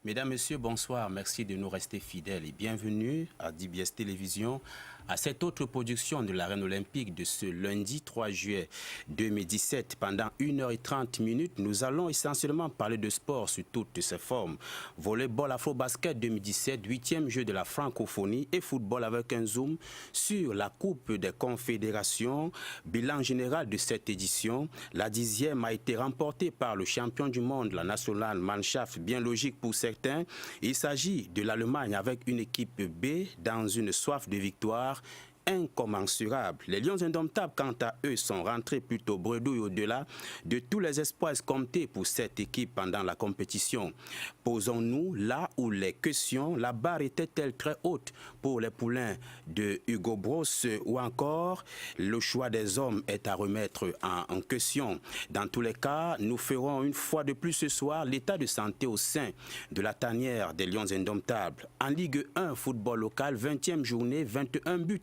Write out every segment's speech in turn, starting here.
Mesdames, Messieurs, bonsoir. Merci de nous rester fidèles et bienvenue à DBS Télévision, à cette autre production de l'Arène Olympique de ce lundi 3 juillet 2017. Pendant 1h30, nous allons essentiellement parler de sport sous toutes ses formes. Volleyball, afro-basket 2017, 8e jeu de la francophonie et football avec un zoom sur la Coupe des Confédérations. Bilan général de cette édition, la 10e a été remportée par le champion du monde, la nationale Mannschaft, bien logique pour certains. Il s'agit de l'Allemagne avec une équipe B dans une soif de victoire incommensurable. Les Lions indomptables, quant à eux, sont rentrés plutôt bredouilles au-delà de tous les espoirs escomptés pour cette équipe pendant la compétition. Posons-nous là où les questions, la barre était-elle très haute pour les poulains de Hugo Broos ou encore le choix des hommes est à remettre en question. Dans tous les cas, nous ferons une fois de plus ce soir l'état de santé au sein de la tanière des Lions indomptables. En Ligue 1, football local, 20e journée, 21 buts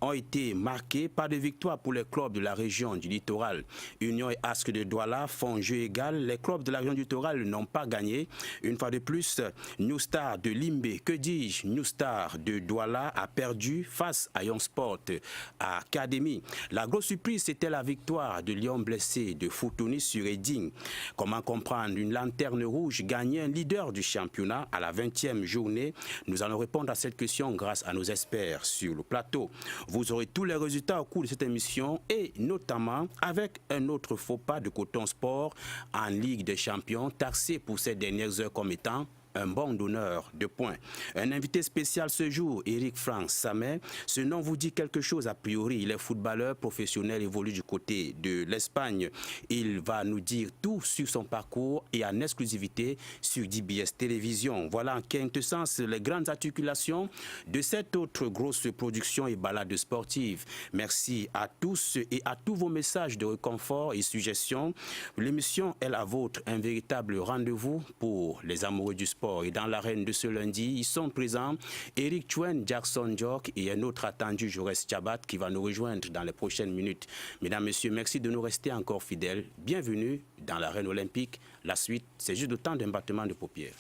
ont été marqués par des victoires pour les clubs de la région du littoral. Union et Asc de Douala font jeu égal. Les clubs de la région du littoral n'ont pas gagné. Une fois de plus, New Star de Limbe, que dis-je, New Star de Douala a perdu face à Young Sport Academy. La grosse surprise, c'était la victoire de Lyon blessé de Foutouni sur Reading. Comment comprendre une lanterne rouge gagner un leader du championnat à la 20e journée? Nous allons répondre à cette question grâce à nos experts sur le plateau. Vous aurez tous les résultats au cours de cette émission et notamment avec un autre faux pas de Coton Sport en Ligue des Champions, taxé pour ces dernières heures comme étant un bon donneur de points. Un invité spécial ce jour, Eric Franck Samet. Ce nom vous dit quelque chose a priori. Il est footballeur professionnel, évolue du côté de l'Espagne. Il va nous dire tout sur son parcours et en exclusivité sur DBS Télévision. Voilà en quintessence les grandes articulations de cette autre grosse production et balade sportive. Merci à tous et à tous vos messages de réconfort et suggestions. L'émission est la vôtre, un véritable rendez-vous pour les amoureux du sport. Et dans l'arène de ce lundi, ils sont présents Eric Chuen, Jackson Jock et un autre attendu, Jaurès Tchabat, qui va nous rejoindre dans les prochaines minutes. Mesdames, Messieurs, merci de nous rester encore fidèles. Bienvenue dans l'arène olympique. La suite, c'est juste le temps d'un battement de paupières.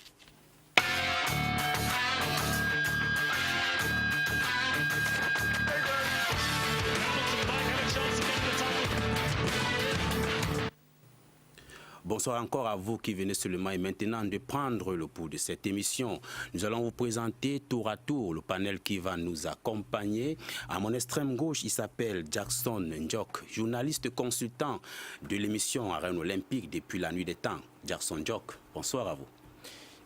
Bonsoir encore à vous qui venez seulement et maintenant de prendre le pouls de cette émission. Nous allons vous présenter tour à tour le panel qui va nous accompagner. À mon extrême gauche, il s'appelle Jackson Njok, journaliste consultant de l'émission Arène Olympique depuis la nuit des temps. Jackson Njok, bonsoir à vous.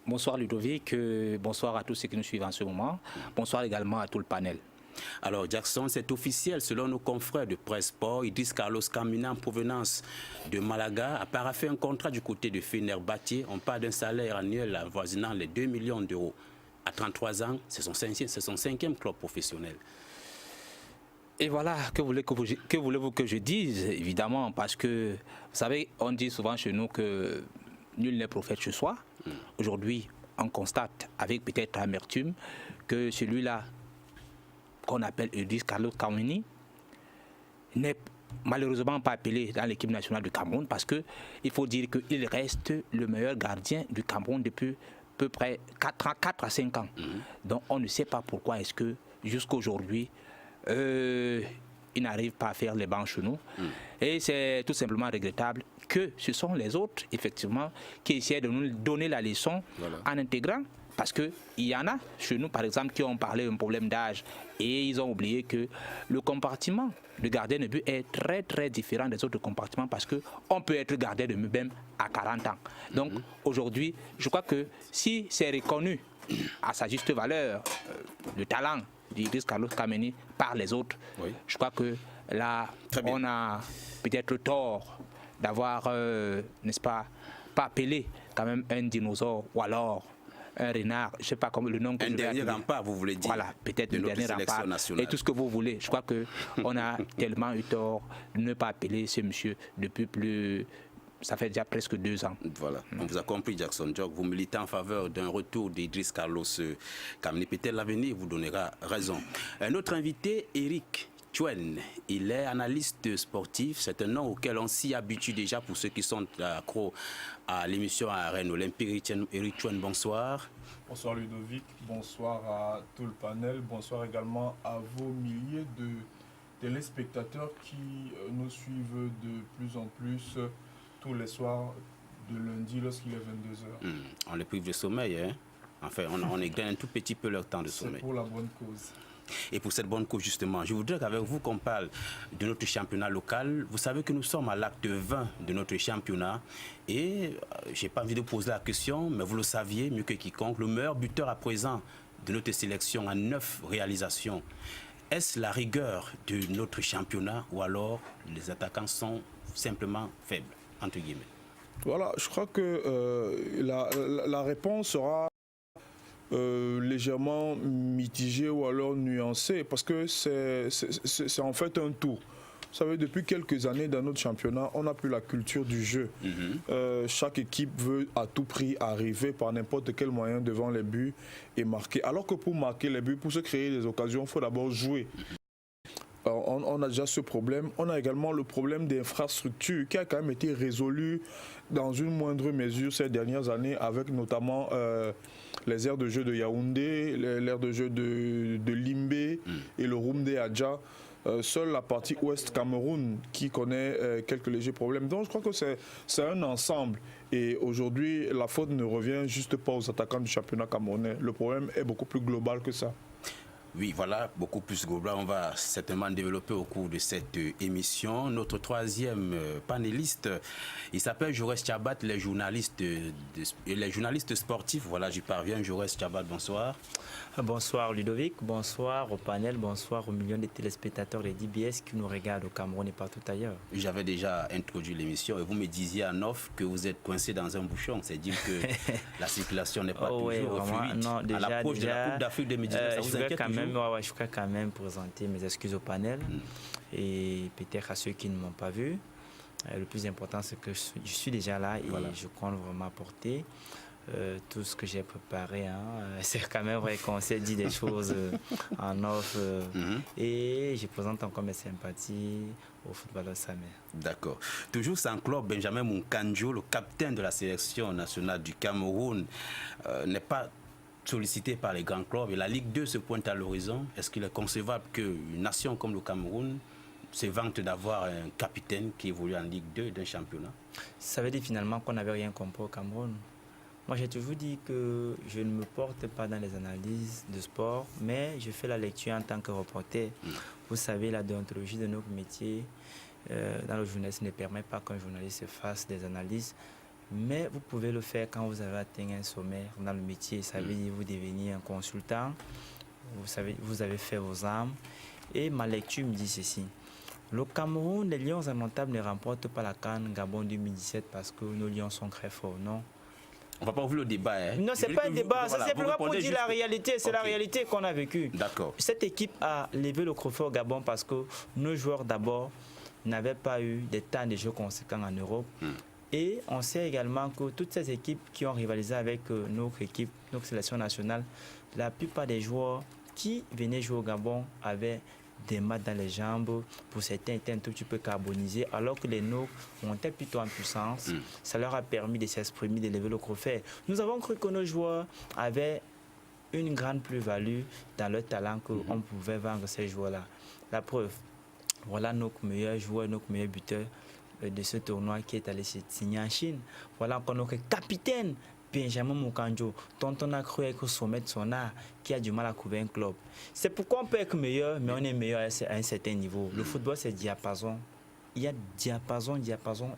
Bonsoir Ludovic, bonsoir à tous ceux qui nous suivent en ce moment. Bonsoir également à tout le panel. Alors Jackson, c'est officiel, selon nos confrères de Presse Sport, Idriss Carlos Kamina en provenance de Malaga a paraphé un contrat du côté de Fenerbahçe. On parle d'un salaire annuel avoisinant les 2 millions d'euros. À 33 ans, c'est son 5e club professionnel. Et voilà, que voulez-vous que je dise, évidemment, parce que, vous savez, on dit souvent chez nous que nul n'est prophète chez soi. Aujourd'hui, on constate avec peut-être amertume que celui-là, qu'on appelle Idriss Carlos Kameni, n'est malheureusement pas appelé dans l'équipe nationale du Cameroun parce qu'il faut dire qu'il reste le meilleur gardien du Cameroun depuis à peu près 4 à 5 ans. Donc on ne sait pas pourquoi est-ce que jusqu'aujourd'hui il n'arrive pas à faire les bancs chez nous. Et c'est tout simplement regrettable que ce sont les autres, effectivement, qui essaient de nous donner la leçon en intégrant. Parce qu'il y en a chez nous, par exemple, qui ont parlé d'un problème d'âge et ils ont oublié que le compartiment de gardien de but est très très différent des autres compartiments parce qu'on peut être gardien de but même à 40 ans. Donc aujourd'hui, je crois que si c'est reconnu à sa juste valeur, le talent d'Idriss Carlos Kameni par les autres, je crois que là, on a peut-être tort d'avoir, n'est-ce pas appelé quand même un dinosaure ou alors un renard, je ne sais pas comment le nom que un dernier rempart, vous voulez dire. Voilà, peut-être un dernier rempart et tout ce que vous voulez. Je crois qu'on a tellement eu tort de ne pas appeler ce monsieur depuis plus... Ça fait déjà presque 2 ans. Voilà, on vous a compris, Jackson Jock. Vous militez en faveur d'un retour d'Idriss Carlos Kameni. Peut-être l'avenir vous donnera raison. Un autre invité, Eric Chuen, il est analyste sportif. C'est un nom auquel on s'y habitue déjà pour ceux qui sont accros à l'émission à Rennes Olympique. Eric Chuen, bonsoir. Bonsoir Ludovic, bonsoir à tout le panel, bonsoir également à vos milliers de téléspectateurs qui nous suivent de plus en plus tous les soirs de lundi lorsqu'il est 22h. On les prive de sommeil, hein? Enfin, on égrène un tout petit peu leur temps de sommeil. C'est pour la bonne cause. Et pour cette bonne cause, justement, je voudrais qu'avec vous qu'on parle de notre championnat local. Vous savez que nous sommes à l'acte 20 de notre championnat. Et je n'ai pas envie de poser la question, mais vous le saviez mieux que quiconque, le meilleur buteur à présent de notre sélection a 9 réalisations. Est-ce la rigueur de notre championnat ou alors les attaquants sont simplement faibles, entre guillemets? Voilà, je crois que la réponse sera légèrement mitigée ou alors nuancée parce que c'est en fait un tout. Vous savez, depuis quelques années dans notre championnat, on n'a plus la culture du jeu. Chaque équipe veut à tout prix arriver par n'importe quel moyen devant les buts et marquer. Alors que pour marquer les buts, pour se créer des occasions, il faut d'abord jouer. Alors, on a déjà ce problème. On a également le problème d'infrastructure qui a quand même été résolu dans une moindre mesure ces dernières années avec notamment les aires de jeu de Yaoundé, l'aire de jeu de Limbé et le Roumde Adja. Seule la partie ouest Cameroun qui connaît quelques légers problèmes. Donc je crois que c'est un ensemble. Et aujourd'hui, la faute ne revient juste pas aux attaquants du championnat camerounais. Le problème est beaucoup plus global que ça. Oui, voilà, beaucoup plus global. On va certainement développer au cours de cette émission. Notre troisième panéliste, il s'appelle Jaurès Tchabat, les journalistes sportifs. Voilà, j'y parviens. Jaurès Tchabat, bonsoir. Bonsoir Ludovic, bonsoir au panel, bonsoir aux millions de téléspectateurs des DBS qui nous regardent au Cameroun et partout ailleurs. J'avais déjà introduit l'émission et vous me disiez en off que vous êtes coincé dans un bouchon. C'est dire que la circulation n'est pas toujours fluide. Non, déjà, à l'approche de la Coupe d'Afrique 2019, ça vous inquiète toujours? Je voudrais quand même présenter mes excuses au panel et peut-être à ceux qui ne m'ont pas vu. Le plus important, c'est que je suis déjà là et voilà. Je compte vraiment apporter tout ce que j'ai préparé. C'est quand même vrai qu'on s'est dit des choses en off et je présente encore mes sympathies au footballeur Samer. D'accord. Toujours sans club, Benjamin Munkanjo, le capitaine de la sélection nationale du Cameroun, n'est pas sollicité par les grands clubs et la Ligue 2 se pointe à l'horizon. Est-ce qu'il est concevable qu'une nation comme le Cameroun se vante d'avoir un capitaine qui évolue en Ligue 2 d'un championnat? Ça veut dire finalement qu'on n'avait rien compris au Cameroun. Moi, j'ai toujours dit que je ne me porte pas dans les analyses de sport, mais je fais la lecture en tant que reporter. Vous savez, la déontologie de notre métier dans le journalisme ne permet pas qu'un journaliste fasse des analyses. Mais vous pouvez le faire quand vous avez atteint un sommet dans le métier. Ça veut dire vous devenez un consultant, vous avez fait vos armes. Et ma lecture me dit ceci. Le Cameroun, les Lions indomptables ne remportent pas la CAN Gabon 2017 parce que nos Lions sont très forts, non? On ne va pas ouvrir le débat. Hein. Non, ce n'est pas un débat, c'est simplement pour dire la réalité. C'est la réalité qu'on a vécue. D'accord. Cette équipe a levé le trophée au Gabon parce que nos joueurs d'abord n'avaient pas eu des temps de jeu conséquents en Europe. Et on sait également que toutes ces équipes qui ont rivalisé avec notre équipe, notre sélection nationale, la plupart des joueurs qui venaient jouer au Gabon avaient des maths dans les jambes, pour certains étaient un tout petit peu carbonisés, alors que les nôtres montaient plutôt en puissance. Ça leur a permis de s'exprimer, de lever le trophée. Nous avons cru que nos joueurs avaient une grande plus-value dans leur talent, qu'on pouvait vendre ces joueurs-là. La preuve, voilà notre meilleur joueur, notre meilleur buteur de ce tournoi qui est allé se signer en Chine. Voilà encore notre capitaine, Benjamin Munkanjo, dont on a cru être au sommet de son art, qui a du mal à couvrir un club. C'est pourquoi on peut être meilleur, mais on est meilleur à un certain niveau. Le football, c'est diapason. Il y a diapason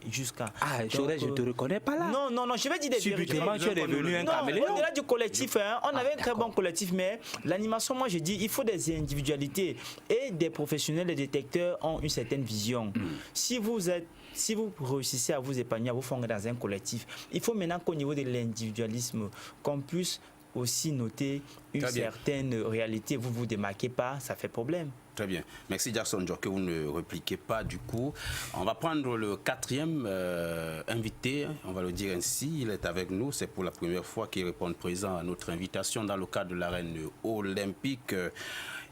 jusqu'à... Ah, je ne te reconnais pas là. Non, je vais dire des vérités. Subitement, tu es devenu un caméléon. Au-delà du collectif, on avait un très bon collectif, mais l'animation, moi je dis, il faut des individualités. Et des professionnels, les détecteurs ont une certaine vision. Si vous réussissez à vous épanouir, à vous fondre dans un collectif, il faut maintenant qu'au niveau de l'individualisme, qu'on puisse aussi noter une certaine réalité. Vous ne vous démarquez pas, ça fait problème. Très bien. Merci Jackson Jock, que vous ne répliquez pas du coup. On va prendre le 4e invité, on va le dire ainsi. Il est avec nous, c'est pour la première fois qu'il répond présent à notre invitation dans le cadre de l'arène olympique.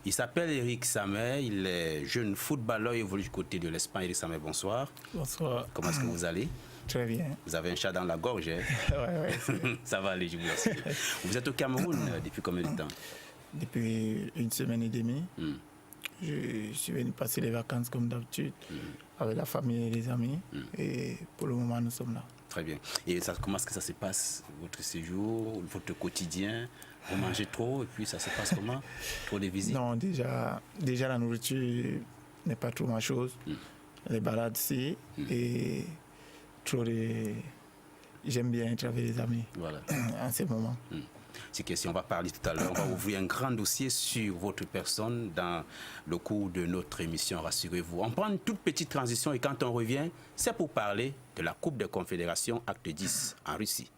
Il s'appelle Eric Samet, il est jeune footballeur, il évolue du côté de l'Espagne. Eric Samet, bonsoir. Bonsoir. Comment est-ce que vous allez? Très bien. Vous avez un chat dans la gorge, hein? Ouais. Ça va aller, je vous remercie. Vous êtes au Cameroun depuis combien de temps? Depuis une semaine et demie. Je suis venu passer les vacances comme d'habitude avec la famille et les amis. Et pour le moment, nous sommes là. Très bien. Et comment est-ce que ça se passe, votre séjour, votre quotidien? Vous mangez trop et puis ça se passe comment? Trop de visites? Non, déjà la nourriture n'est pas trop ma chose. Les balades, si. Et trop de... J'aime bien être avec les amis en ce moment. C'est question, on va parler tout à l'heure. On va ouvrir un grand dossier sur votre personne dans le cours de notre émission, rassurez-vous. On prend une toute petite transition et quand on revient, c'est pour parler de la Coupe des Confédérations, acte 10 en Russie.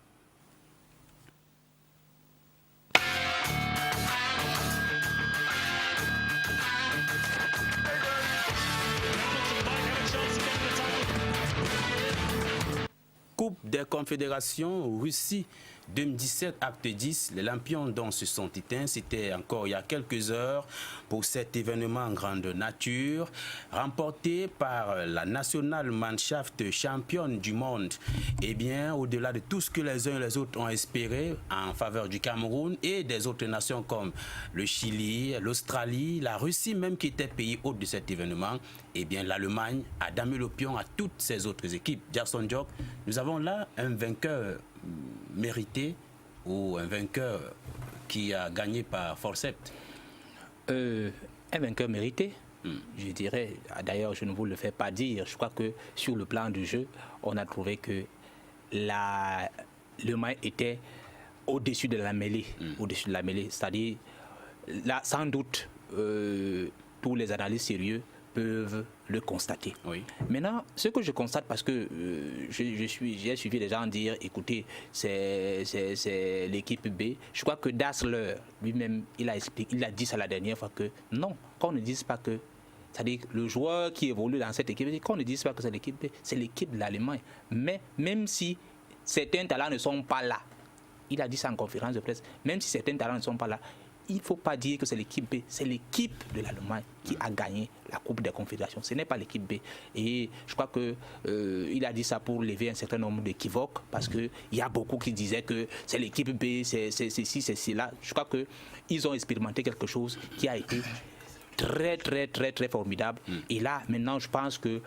Coupe des Confédérations, Russie 2017, acte 10, les lampions dont se sont éteints, c'était encore il y a quelques heures pour cet événement en grande nature, remporté par la National Mannschaft championne du monde. Eh bien, au-delà de tout ce que les uns et les autres ont espéré en faveur du Cameroun et des autres nations comme le Chili, l'Australie, la Russie même qui était pays hôte de cet événement, eh bien, l'Allemagne a damé le pion à toutes ces autres équipes. Jackson Jock, nous avons là un vainqueur mérité ou un vainqueur qui a gagné par forceps? Un vainqueur mérité, je dirais. D'ailleurs, je ne vous le fais pas dire. Je crois que sur le plan du jeu, on a trouvé que le match était au-dessus de la mêlée. Au-dessus de la mêlée. C'est-à-dire, là, sans doute, tous les analystes sérieux peuvent le constater. Oui. Maintenant, ce que je constate, parce que j'ai suivi les gens dire, écoutez, c'est l'équipe B. Je crois que Dassler, lui-même, il a dit ça la dernière fois que non, qu'on ne dise pas que, c'est-à-dire le joueur qui évolue dans cette équipe, qu'on ne dise pas que c'est l'équipe B, c'est l'équipe de l'Allemagne. Mais même si certains talents ne sont pas là, il a dit ça en conférence de presse, même si certains talents ne sont pas là, il ne faut pas dire que c'est l'équipe B, c'est l'équipe de l'Allemagne qui a gagné la Coupe des Confédérations. Ce n'est pas l'équipe B. Et je crois qu'il a dit ça pour lever un certain nombre d'équivoques, parce qu'il y a beaucoup qui disaient que c'est l'équipe B, c'est ceci, c'est cela. Je crois qu'ils ont expérimenté quelque chose qui a été très, très, très, très formidable. Et là, maintenant, je pense que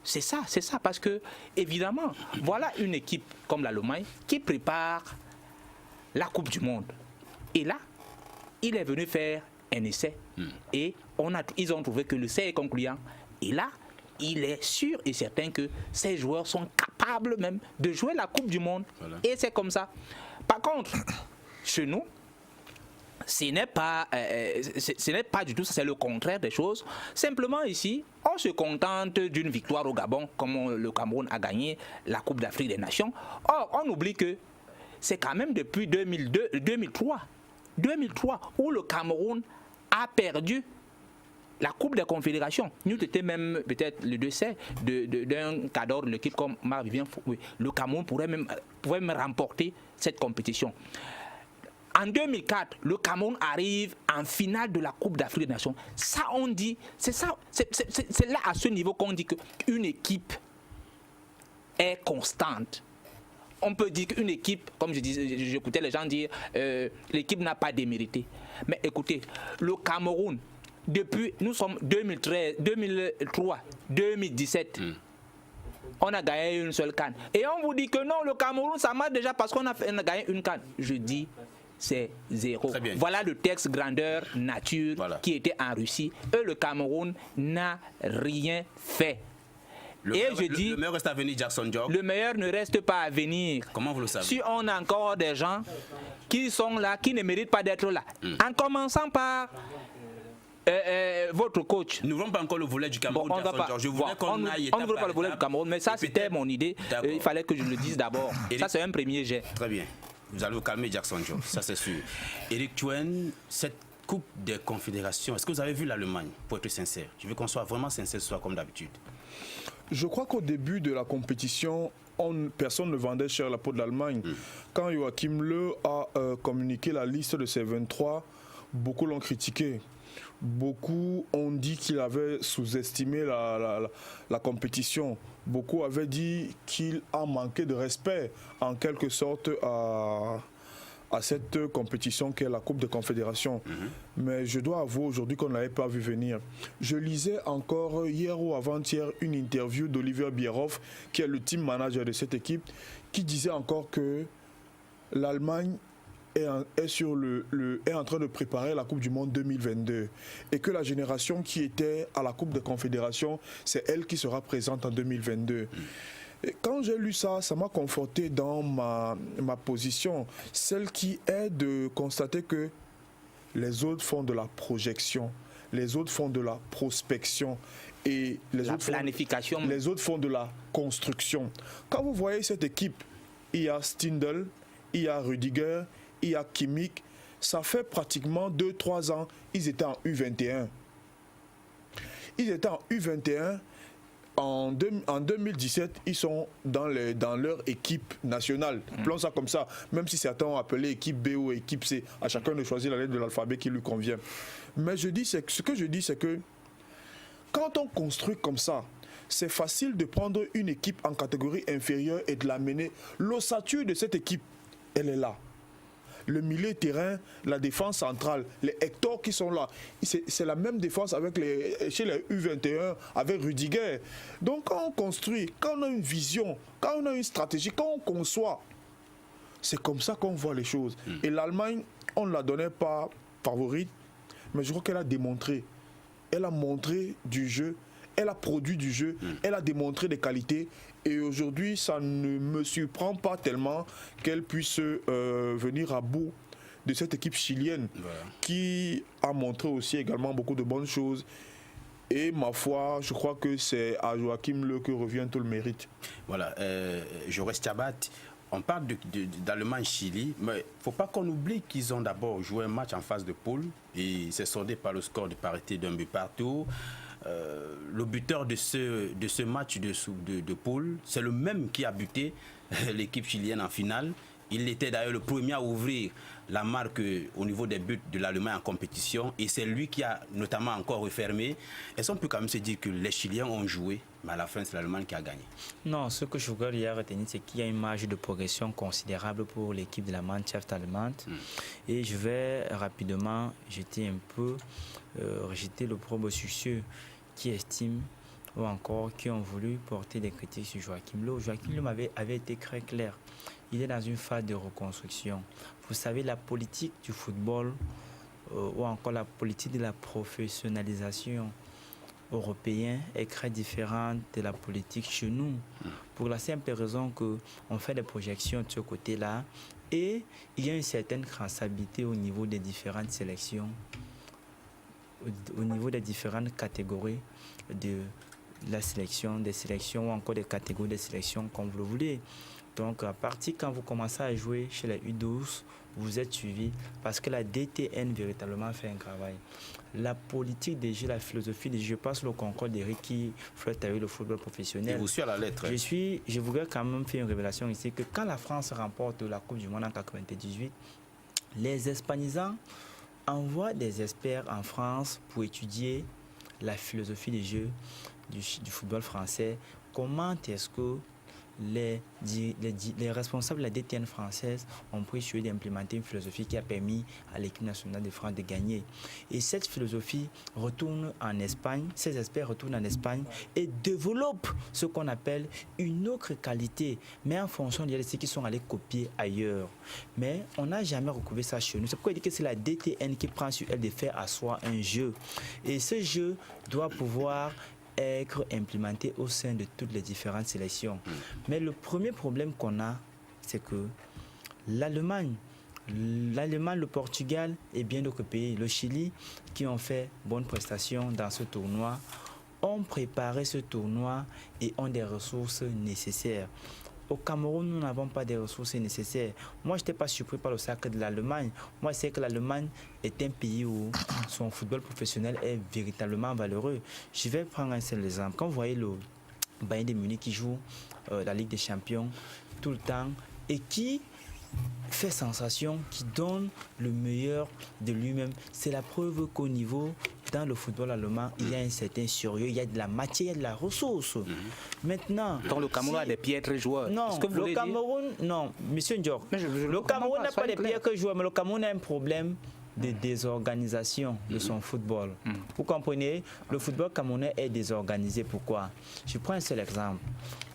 c'est ça, parce que, évidemment, voilà une équipe comme l'Allemagne qui prépare la Coupe du Monde. Et là, il est venu faire un essai et ils ont trouvé que le essai est concluant. Et là, il est sûr et certain que ces joueurs sont capables même de jouer la Coupe du Monde. Voilà. Et c'est comme ça. Par contre, chez nous, ce n'est pas du tout ça, c'est le contraire des choses. Simplement ici, on se contente d'une victoire au Gabon, comme le Cameroun a gagné la Coupe d'Afrique des Nations. Or, on oublie que c'est quand même depuis 2003 où le Cameroun a perdu la Coupe des Confédérations. Nous étions même peut-être le décès d'un cadre de l'équipe comme Marc-Vivien. Oui, le Cameroun pouvait même remporter cette compétition. En 2004, le Cameroun arrive en finale de la Coupe d'Afrique des Nations. Ça, on dit, c'est là à ce niveau qu'on dit qu'une équipe est constante. On peut dire qu'une équipe, comme j'écoutais les gens dire, l'équipe n'a pas démérité. Mais écoutez, le Cameroun, depuis, nous sommes 2013, 2003, 2017, on a gagné une seule CAN. Et on vous dit que non, le Cameroun, ça marche déjà parce qu'on a gagné une CAN. Je dis, c'est zéro. Voilà le texte grandeur nature qui était en Russie. Et le Cameroun n'a rien fait. Le meilleur reste à venir, Jackson Jock. Le meilleur ne reste pas à venir. Comment vous le savez? Si on a encore des gens qui sont là, qui ne méritent pas d'être là. En commençant par votre coach. Nous n'ouvrons pas encore le volet du Cameroun, Jackson Jock. Je voulais qu'on aille on n'ouvre pas le volet du Cameroun, mais ça c'était mon idée. Il fallait que je le dise d'abord. Ça c'est un premier jet. Très bien. vous allez vous calmer, Jackson Joe, ça c'est sûr. Éric Thiouen, cette Coupe des Confédérations, est-ce que vous avez vu l'Allemagne, pour être sincère? Je veux qu'on soit vraiment sincère ce soir comme d'habitude. Je crois qu'au début de la compétition, personne ne vendait cher la peau de l'Allemagne. Quand Joachim Löw a communiqué la liste de ses 23, beaucoup l'ont critiqué. Beaucoup ont dit qu'il avait sous-estimé la compétition. Beaucoup avaient dit qu'il a manqué de respect, en quelque sorte, à cette compétition qu'est la Coupe des Confédérations. Mais je dois avouer aujourd'hui qu'on ne l'avait pas vu venir. Je lisais encore hier ou avant-hier une interview d'Oliver Bierhoff, qui est le team manager de cette équipe, qui disait encore que l'Allemagne est en train de préparer la Coupe du Monde 2022 et que la génération qui était à la Coupe des Confédérations, c'est elle qui sera présente en 2022. Et quand j'ai lu ça, ça m'a conforté dans ma position, celle qui est de constater que les autres font de la projection, les autres font de la prospection et les autres font de la construction. Quand vous voyez cette équipe, il y a Stindl, il y a Rüdiger, il y a Kimmich, ça fait pratiquement 2-3 ans, ils étaient en U21. Ils étaient en U21. En 2017, ils sont dans leur équipe nationale. Appelons ça comme ça, même si certains ont appelé équipe B ou équipe C. À chacun de choisir la lettre de l'alphabet qui lui convient. Mais ce que je dis, c'est que quand on construit comme ça, c'est facile de prendre une équipe en catégorie inférieure et de l'amener. L'ossature de cette équipe, elle est là. Le milieu terrain, la défense centrale, les Hector qui sont là, c'est la même défense chez les U21 avec Rüdiger. Donc quand on construit, quand on a une vision, quand on a une stratégie, quand on conçoit, c'est comme ça qu'on voit les choses. Et l'Allemagne, on ne la donnait pas favorite, mais je crois qu'elle a démontré. Elle a montré du jeu, elle a produit du jeu, elle a démontré des qualités. Et aujourd'hui, ça ne me surprend pas tellement qu'elle puisse venir à bout de cette équipe chilienne qui a montré aussi également beaucoup de bonnes choses. Et ma foi, je crois que c'est à Joachim Löw que revient tout le mérite. Voilà, Joris Tchabat, on parle d'Allemagne-Chili, mais il ne faut pas qu'on oublie qu'ils ont d'abord joué un match en phase de poule et c'est soldé par le score de parité d'un but partout. Le buteur de ce match de poule, c'est le même qui a buté l'équipe chilienne en finale. Il était d'ailleurs le premier à ouvrir la marque au niveau des buts de l'Allemagne en compétition et c'est lui qui a notamment encore refermé. Est-ce qu'on peut quand même se dire que les Chiliens ont joué, mais à la fin c'est l'Allemagne qui a gagné? Non, ce que je voudrais hier retenir, c'est qu'il y a une marge de progression considérable pour l'équipe de la Mannschaft allemande. Et je vais rapidement jeter l'opprobre sur ceux qui estiment ou encore qui ont voulu porter des critiques sur Joachim Löw. Joachim Löw avait été très clair. Il est dans une phase de reconstruction. Vous savez, la politique du football ou encore la politique de la professionnalisation européenne est très différente de la politique chez nous. Pour la simple raison qu'on fait des projections de ce côté-là et il y a une certaine traçabilité au niveau des différentes sélections, au niveau des différentes catégories de la sélection, des sélections ou encore des catégories de sélections comme vous le voulez. Donc à partir quand vous commencez à jouer chez les U12, vous êtes suivi parce que la DTN véritablement fait un travail. La politique des jeux, la philosophie des jeux, je passe le concours d'Éric qui flotte avec le football professionnel. Et vous suivez à la lettre. Je voudrais quand même faire une révélation ici que quand la France remporte la Coupe du Monde en 1998, les Hispanisants envoient des experts en France pour étudier la philosophie des jeux du football français. Comment est-ce que les responsables de la DTN française ont pris sur eux d'implémenter une philosophie qui a permis à l'équipe nationale de France de gagner. Et cette philosophie retourne en Espagne, ces experts retournent en Espagne et développent ce qu'on appelle une autre qualité, mais en fonction de ceux qui sont allés copier ailleurs. Mais on n'a jamais recouvré ça chez nous. C'est pourquoi il dit que c'est la DTN qui prend sur elle de faire asseoir un jeu. Et ce jeu doit pouvoir être implémenté au sein de toutes les différentes sélections. Mais le premier problème qu'on a, c'est que l'Allemagne, le Portugal et bien d'autres pays, le Chili, qui ont fait bonne prestation dans ce tournoi, ont préparé ce tournoi et ont des ressources nécessaires. Au Cameroun, nous n'avons pas des ressources nécessaires. Moi, je n'étais pas surpris par le sacre de l'Allemagne. Moi, je sais que l'Allemagne est un pays où son football professionnel est véritablement valeureux. Je vais prendre un seul exemple. Quand vous voyez le Bayern de Munich qui joue la Ligue des Champions tout le temps et qui fait sensation, qui donne le meilleur de lui-même, c'est la preuve qu'au niveau, dans le football allemand, il y a un certain sérieux, il y a de la matière, il y a de la ressource. Maintenant... Donc le Cameroun a des piètres joueurs. Non, le Cameroun, non, monsieur Ndiok, le Cameroun n'a pas des piètres joueurs, mais le Cameroun a un problème de désorganisation de son football. Vous comprenez? Le football camerounais est désorganisé. Pourquoi? Je prends un seul exemple.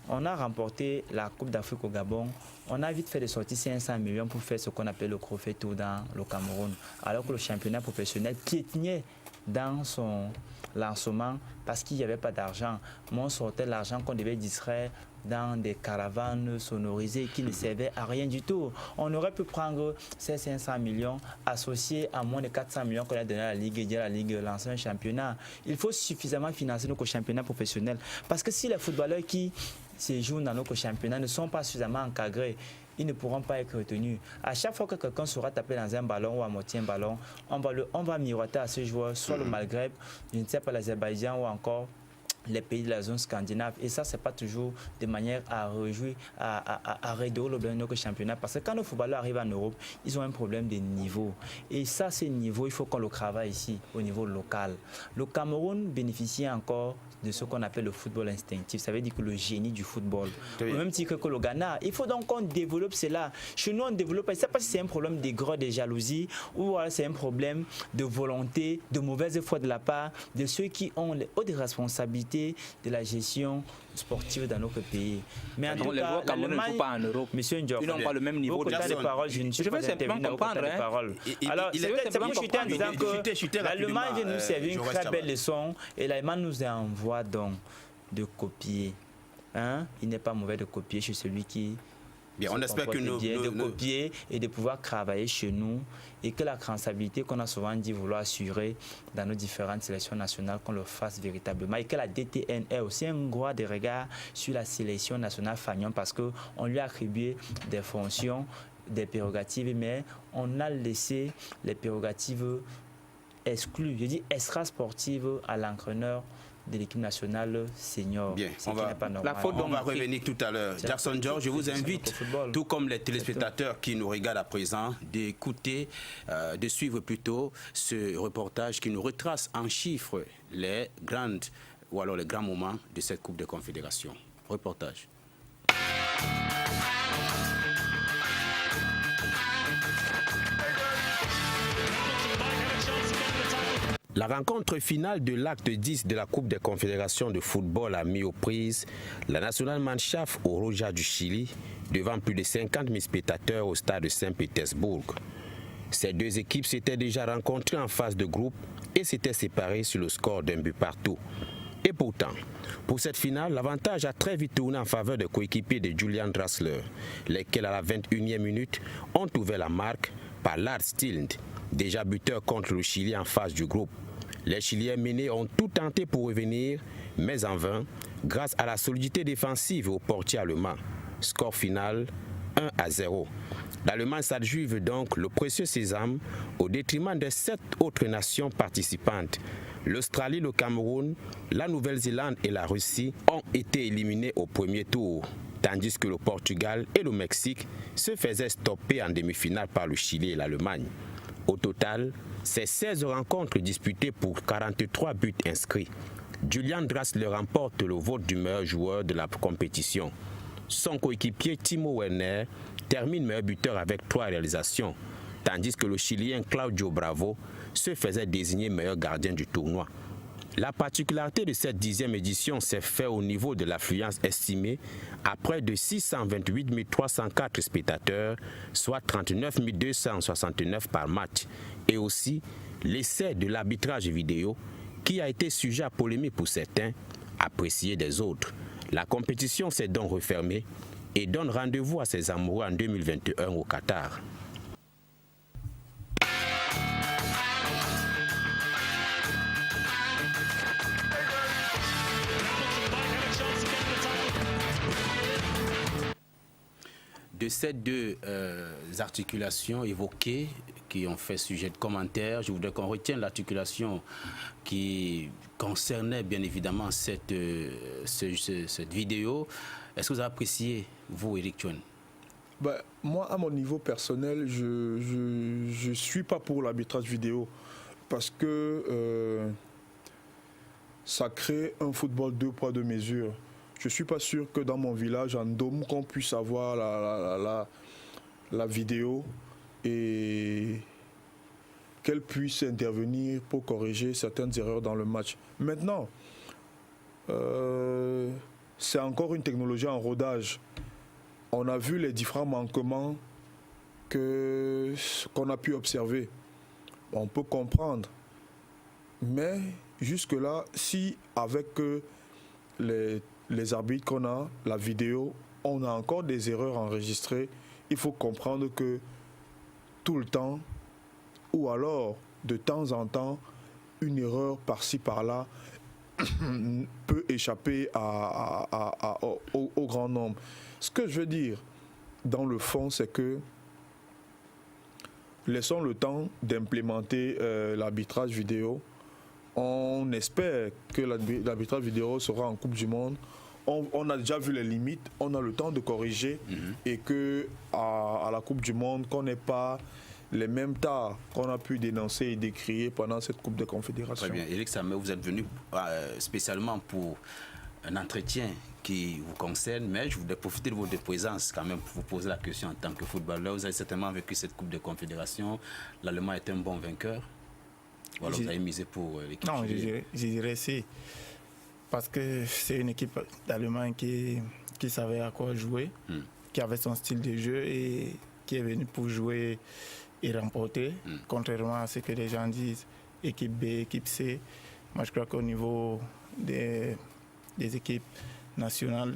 On a remporté la Coupe d'Afrique au Gabon. On a vite fait de sortir 500 millions pour faire ce qu'on appelle le Crofet Tour dans le Cameroun. Alors que le championnat professionnel piétinait dans son lancement parce qu'il n'y avait pas d'argent. Mais on sortait l'argent qu'on devait distraire dans des caravanes sonorisées qui ne servaient à rien du tout. On aurait pu prendre ces 500 millions associés à moins de 400 millions qu'on a donné à la Ligue et dire à la Ligue lancer un championnat. Il faut suffisamment financer notre championnat professionnel. Parce que si les footballeurs qui séjournent dans notre championnat ne sont pas suffisamment encadrés, ils ne pourront pas être retenus. À chaque fois que quelqu'un sera tapé dans un ballon ou à moitié un ballon, on va miroiter à ce joueur, soit le Maghreb, je ne sais pas, l'Azerbaïdjan ou encore les pays de la zone scandinave. Et ça, ce n'est pas toujours de manière à réjouir, à redorer le bien de notre championnat. Parce que quand nos footballeurs arrivent en Europe, ils ont un problème de niveau. Et ça, ce niveau, il faut qu'on le travaille ici, au niveau local. Le Cameroun bénéficie encore de ce qu'on appelle le football instinctif. Ça veut dire que le génie du football. Au même titre que le Ghana. Il faut donc qu'on développe cela. Chez nous, on développe. Je ne sais pas si c'est un problème d'aigreur, de jalousie, ou c'est un problème de volonté, de mauvaise foi de la part de ceux qui ont les hautes responsabilités de la gestion sportive dans notre pays. Mais en tout cas, l'Allemagne, pas en Europe. Monsieur Ndiok, ils n'ont pas le même niveau de paroles. Je ne suis pas intervenu dans autant de paroles. Alors, c'est bon, je suis en disant que l'Allemagne vient nous servir une très belle leçon et l'Allemagne nous envoie donc de copier. Hein? Il n'est pas mauvais de copier chez celui qui... Bien, on espère que de copier et de pouvoir travailler chez nous et que la traçabilité qu'on a souvent dit vouloir assurer dans nos différentes sélections nationales, qu'on le fasse véritablement et que la DTN ait aussi un droit de regard sur la sélection nationale Fagnon parce qu'on lui a attribué des fonctions, des prérogatives, mais on a laissé les prérogatives exclues, je dis extra-sportives à l'entraîneur de l'équipe nationale senior. Bien, on va revenir tout à l'heure. Jackson George, je vous invite, tout comme les téléspectateurs qui nous regardent à présent, d'écouter, de suivre plutôt ce reportage qui nous retrace en chiffres les grandes ou alors les grands moments de cette Coupe de Confédération. Reportage. La rencontre finale de l'acte 10 de la Coupe des Confédérations de football a mis aux prises la Nationalmannschaft au Roja du Chili devant plus de 50 000 spectateurs au stade de Saint-Pétersbourg. Ces deux équipes s'étaient déjà rencontrées en phase de groupe et s'étaient séparées sur le score d'un but partout. Et pourtant, pour cette finale, l'avantage a très vite tourné en faveur des coéquipiers de Julian Draxler, lesquels à la 21e minute ont ouvert la marque par Lars Stild, déjà buteur contre le Chili en phase du groupe. Les Chiliens menés ont tout tenté pour revenir, mais en vain, grâce à la solidité défensive au portier allemand. Score final 1-0. L'Allemagne s'adjuve donc le précieux sésame au détriment des 7 autres nations participantes. L'Australie, le Cameroun, la Nouvelle-Zélande et la Russie ont été éliminés au premier tour, tandis que le Portugal et le Mexique se faisaient stopper en demi-finale par le Chili et l'Allemagne. Au total, c'est 16 rencontres disputées pour 43 buts inscrits. Julian Draxler remporte le vote du meilleur joueur de la compétition. Son coéquipier Timo Werner termine meilleur buteur avec 3 réalisations, tandis que le Chilien Claudio Bravo se faisait désigner meilleur gardien du tournoi. La particularité de cette 10e édition s'est faite au niveau de l'affluence estimée à près de 628 304 spectateurs, soit 39 269 par match, et aussi l'essai de l'arbitrage vidéo qui a été sujet à polémique pour certains, apprécié des autres. La compétition s'est donc refermée et donne rendez-vous à ses amoureux en 2021 au Qatar. ces deux articulations évoquées qui ont fait sujet de commentaires, je voudrais qu'on retienne l'articulation qui concernait bien évidemment cette vidéo. Est-ce que vous avez apprécié, vous, Éric Chouane? Ben, moi, à mon niveau personnel, je ne suis pas pour l'arbitrage vidéo parce que ça crée un football 2 poids 2 mesures. Je ne suis pas sûr que dans mon village, en Dôme, qu'on puisse avoir la vidéo et qu'elle puisse intervenir pour corriger certaines erreurs dans le match. Maintenant, c'est encore une technologie en rodage. On a vu les différents manquements qu'on a pu observer. On peut comprendre. Mais jusque-là, si avec les arbitres qu'on a, la vidéo, on a encore des erreurs enregistrées, il faut comprendre que tout le temps, ou alors de temps en temps, une erreur par-ci par-là peut échapper au grand nombre. Ce que je veux dire dans le fond, c'est que laissons le temps d'implémenter l'arbitrage vidéo. On espère que l'arbitrage vidéo sera en Coupe du Monde. On a déjà vu les limites, on a le temps de corriger et qu'à la Coupe du Monde, qu'on n'ait pas les mêmes tas qu'on a pu dénoncer et décrier pendant cette Coupe de Confédération. Très bien. Éric Samé, vous êtes venu spécialement pour un entretien qui vous concerne, mais je voudrais profiter de votre présence quand même pour vous poser la question en tant que footballeur. Vous avez certainement vécu cette Coupe de Confédération. L'Allemagne est un bon vainqueur. Ou alors vous avez misé pour l'équipe? Non, je dirais si. Parce que c'est une équipe d'Allemagne qui savait à quoi jouer, qui avait son style de jeu et qui est venue pour jouer et remporter, contrairement à ce que les gens disent, équipe B, équipe C. Moi, je crois qu'au niveau des équipes nationales,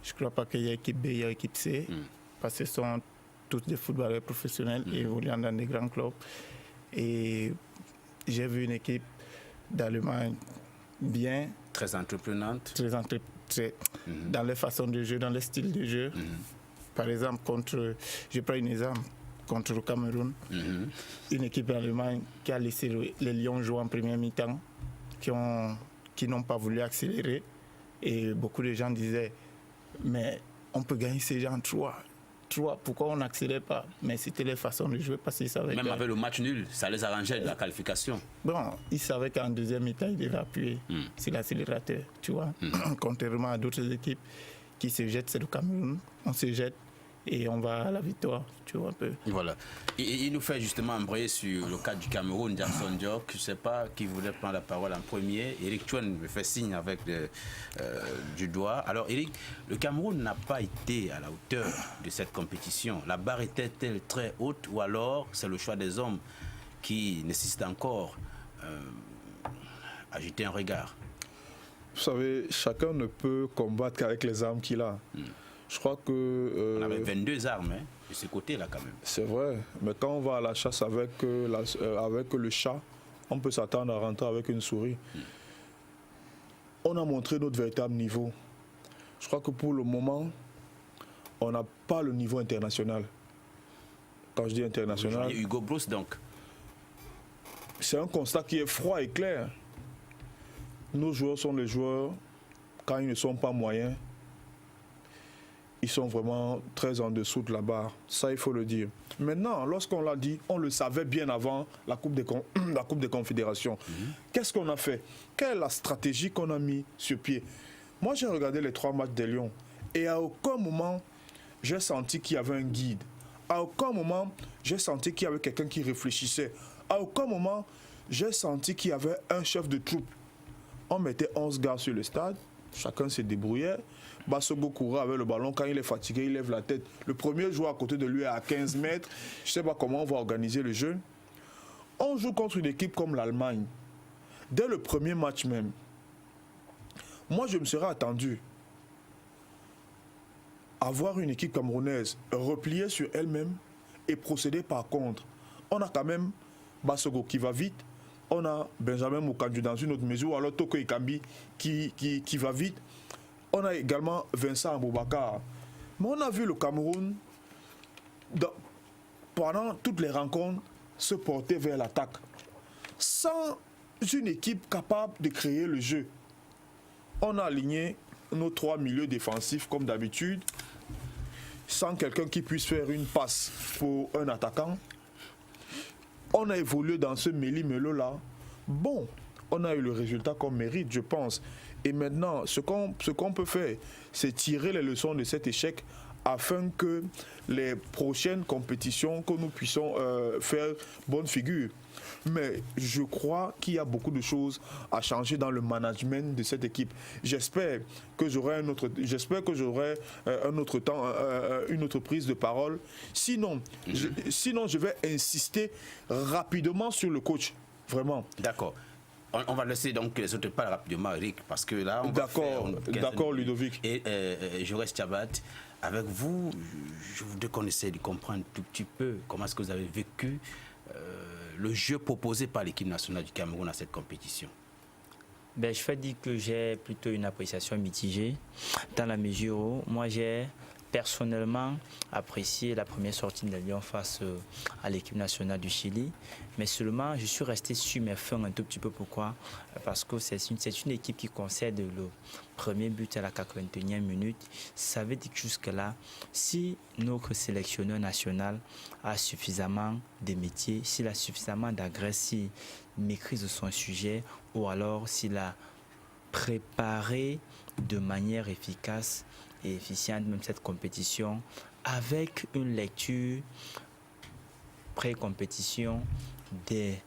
je ne crois pas qu'il y ait équipe B, il y a équipe C, parce que ce sont tous des footballeurs professionnels évoluant dans des grands clubs. Et j'ai vu une équipe d'Allemagne bien. Très entreprenante. Dans les façons de jeu, dans les styles de jeu. Par exemple, je prends un exemple, contre le Cameroun, une équipe d'Allemagne qui a laissé les Lions jouer en première mi-temps, qui n'ont pas voulu accélérer. Et beaucoup de gens disaient, mais on peut gagner ces gens 3, pourquoi on n'accélère pas? Mais c'était les façons de jouer parce qu'ils savaient. Même avec le match nul, ça les arrangeait de la qualification. Bon, ils savaient qu'en deuxième mi-temps, ils devaient appuyer sur l'accélérateur, tu vois. Contrairement à d'autres équipes qui se jettent, c'est le Cameroun, on se jette et on va à la victoire, tu vois un peu. Voilà. Il nous fait justement embrayer sur le cas du Cameroun, Jackson Diop. Je ne sais pas qui voulait prendre la parole en premier. Éric Chouane me fait signe avec du doigt. Alors Éric, le Cameroun n'a pas été à la hauteur de cette compétition. La barre était-elle très haute ou alors c'est le choix des hommes qui nécessite encore à jeter un regard? Vous savez, chacun ne peut combattre qu'avec les armes qu'il a. Je crois que... on avait 22 armes de ce côté-là quand même. C'est vrai, mais quand on va à la chasse avec le chat, on peut s'attendre à rentrer avec une souris. On a montré notre véritable niveau. Je crois que pour le moment, on n'a pas le niveau international. Quand je dis international... Hugo Broos donc. C'est un constat qui est froid et clair. Nos joueurs sont les joueurs, quand ils ne sont pas moyens, ils sont vraiment très en dessous de la barre. Ça, il faut le dire. Maintenant, lorsqu'on l'a dit, on le savait bien avant la Coupe des Confédérations. Qu'est-ce qu'on a fait? Quelle est la stratégie qu'on a mis sur pied? Moi, j'ai regardé les 3 matchs des Lions et à aucun moment, j'ai senti qu'il y avait un guide. À aucun moment, j'ai senti qu'il y avait quelqu'un qui réfléchissait. À aucun moment, j'ai senti qu'il y avait un chef de troupe. On mettait 11 gars sur le stade, chacun se débrouillait. Bassogo courait avec le ballon, quand il est fatigué, il lève la tête. Le premier joueur à côté de lui est à 15 mètres. Je ne sais pas comment on va organiser le jeu. On joue contre une équipe comme l'Allemagne. Dès le premier match même, moi je me serais attendu à voir une équipe camerounaise replier sur elle-même et procéder par contre. On a quand même Bassogo qui va vite. On a Benjamin Moukandju dans une autre mesure, ou alors Toko Ekambi qui va vite. On a également Vincent Aboubakar. Mais on a vu le Cameroun pendant toutes les rencontres, se porter vers l'attaque. Sans une équipe capable de créer le jeu. On a aligné nos 3 milieux défensifs comme d'habitude, sans quelqu'un qui puisse faire une passe pour un attaquant. On a évolué dans ce méli-mélo-là. Bon, on a eu le résultat qu'on mérite, je pense. Et maintenant, ce qu'on peut faire, c'est tirer les leçons de cet échec afin que les prochaines compétitions, que nous puissions faire bonne figure. Mais je crois qu'il y a beaucoup de choses à changer dans le management de cette équipe. J'espère que j'aurai un autre temps, une autre prise de parole. Sinon, je vais insister rapidement sur le coach. Vraiment. D'accord. On va laisser donc les autres parler rapidement, Eric, parce que là, on va faire... D'accord, Ludovic. Et Jaurès Tchabat, avec vous, je voudrais qu'on essaie de comprendre un tout petit peu comment est-ce que vous avez vécu le jeu proposé par l'équipe nationale du Cameroun à cette compétition. Ben, je vais dire que j'ai plutôt une appréciation mitigée, dans la mesure où moi j'ai personnellement apprécié la première sortie de Lions face à l'équipe nationale du Chili, mais seulement je suis resté sur mes fins un tout petit peu. Pourquoi? Parce que c'est une équipe qui concède le premier but à la 81e minute. Ça veut dire que jusque-là, si notre sélectionneur national a suffisamment de métier, s'il a suffisamment d'adresse, s'il maîtrise son sujet, ou alors s'il a préparé de manière efficace et efficiente même cette compétition, avec une lecture pré-compétition des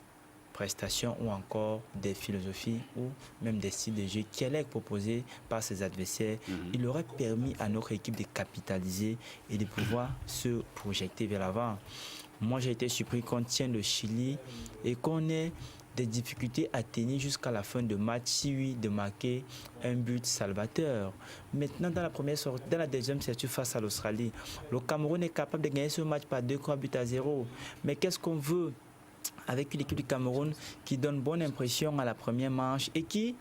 prestations ou encore des philosophies ou même des styles de jeu qui allaient être proposés par ses adversaires, il aurait permis à notre équipe de capitaliser et de pouvoir se projeter vers l'avant. Moi, j'ai été surpris qu'on tienne le Chili et qu'on ait des difficultés à tenir jusqu'à la fin de match, si oui, de marquer un but salvateur. Maintenant, dans la deuxième sortie face à l'Australie, le Cameroun est capable de gagner ce match par 2-3 buts à 0. Mais qu'est-ce qu'on veut avec une équipe du Cameroun qui donne bonne impression à la première manche et qui,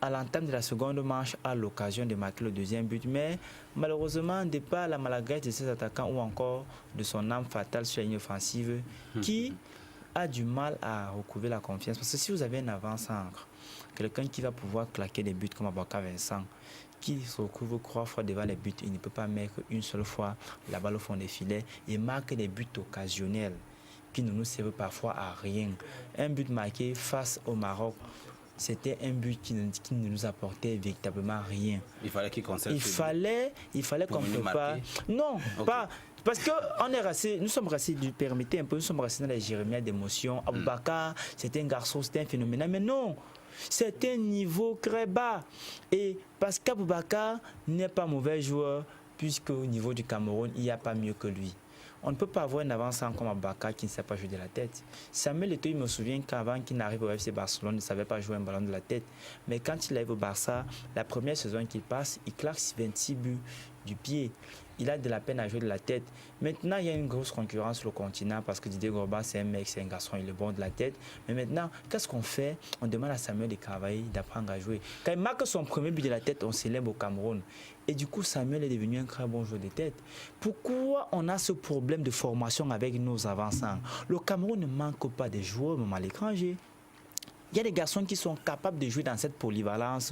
à l'entame de la seconde manche, a l'occasion de marquer le deuxième but. Mais malheureusement, de par la maladresse de ses attaquants ou encore de son arme fatale sur la ligne offensive, qui a du mal à recouvrer la confiance. Parce que si vous avez un avant-centre, quelqu'un qui va pouvoir claquer des buts comme Abouaka Vincent, qui se recouvre 3 fois devant les buts, il ne peut pas mettre une seule fois la balle au fond des filets et marque des buts occasionnels qui ne nous servent parfois à rien. Un but marqué face au Maroc, c'était un but qui ne nous apportait véritablement rien. Il fallait qu'il concède. Il fallait qu'on prépare. Non, okay. Pas. Parce que nous sommes restés, permettez un peu, nous sommes restés dans les jérémiades d'émotion. Aboubacar, c'était un garçon, c'était un phénomène. Mais non, c'est un niveau très bas. Et parce qu'Aboubacar n'est pas mauvais joueur, puisqu'au niveau du Cameroun, il n'y a pas mieux que lui. On ne peut pas avoir un avancement comme Aboubacar qui ne sait pas jouer de la tête. Samuel Eto'o, il me souvient qu'avant qu'il n'arrive au FC Barcelone, il ne savait pas jouer un ballon de la tête. Mais quand il arrive au Barça, la première saison qu'il passe, il claque 26 buts du pied. Il a de la peine à jouer de la tête. Maintenant, il y a une grosse concurrence sur le continent parce que Didier Drogba, c'est un mec, c'est un garçon, il est bon de la tête. Mais maintenant, qu'est-ce qu'on fait? On demande à Samuel de travailler, d'apprendre à jouer. Quand il marque son premier but de la tête, on célèbre au Cameroun. Et du coup, Samuel est devenu un très bon joueur de tête. Pourquoi on a ce problème de formation avec nos avançants? Le Cameroun ne manque pas de joueurs, même à l'étranger. Il y a des garçons qui sont capables de jouer dans cette polyvalence.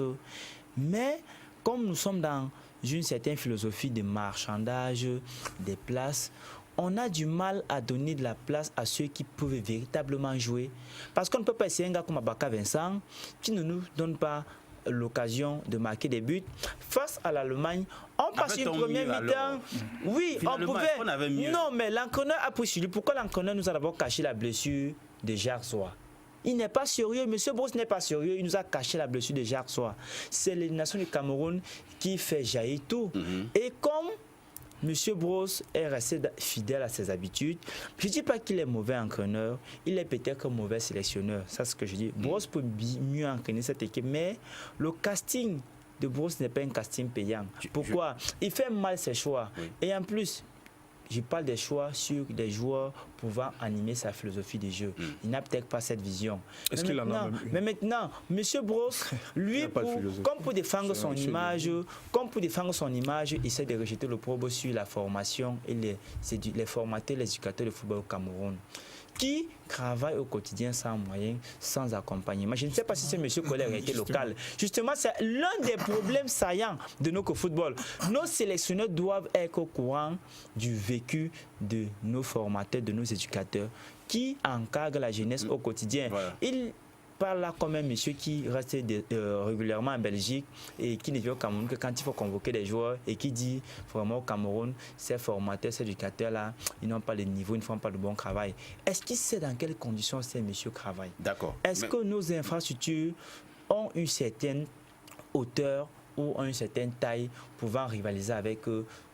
Mais comme nous sommes dans une certaine philosophie de marchandage des places, on a du mal à donner de la place à ceux qui peuvent véritablement jouer. Parce qu'on ne peut pas essayer un gars comme Aboubacar Vincent qui ne nous donne pas l'occasion de marquer des buts. Face à l'Allemagne, on passe une première mi-temps. Oui, finalement, on pouvait. Non, mais l'entraîneur a pris sur lui. Pourquoi l'entraîneur nous a d'abord caché la blessure de Jarsoa? Il n'est pas sérieux, M. Brosse n'est pas sérieux, il nous a caché la blessure de Jarsoa. C'est l'élimination du Cameroun qui fait jaillir tout. Et comme M. Brosse est resté fidèle à ses habitudes, je ne dis pas qu'il est mauvais entraîneur, il est peut-être un mauvais sélectionneur, c'est ce que je dis. Brosse peut mieux entraîner cette équipe, mais le casting de Brosse n'est pas un casting payant. Pourquoi? Il fait mal ses choix. Oui. Et en plus, je parle des choix sur des joueurs pouvant animer sa philosophie de jeu. Il n'a peut-être pas cette vision. Est-ce qu'il en a même une? Mais maintenant, M. Brosse, lui, comme pour défendre son image, il essaie de rejeter le probe sur la formation et les formateurs, les éducateurs de football au Cameroun, qui travaillent au quotidien sans moyens, sans accompagnement. Je ne sais pas si ce monsieur Colère a été local. Justement, c'est l'un des problèmes saillants de notre football. Nos sélectionneurs doivent être au courant du vécu de nos formateurs, de nos éducateurs, qui encadrent la jeunesse au quotidien. Voilà. Il parle là comme un monsieur qui reste régulièrement en Belgique et qui ne vient au Cameroun que quand il faut convoquer des joueurs et qui dit vraiment au Cameroun, ces formateurs, ces éducateurs-là, ils n'ont pas le niveau, ils ne font pas de bon travail. Est-ce qu'il sait dans quelles conditions ces messieurs travaillent? D'accord. Est-ce que nos infrastructures ont une certaine hauteur ou ont une certaine taille pouvant rivaliser avec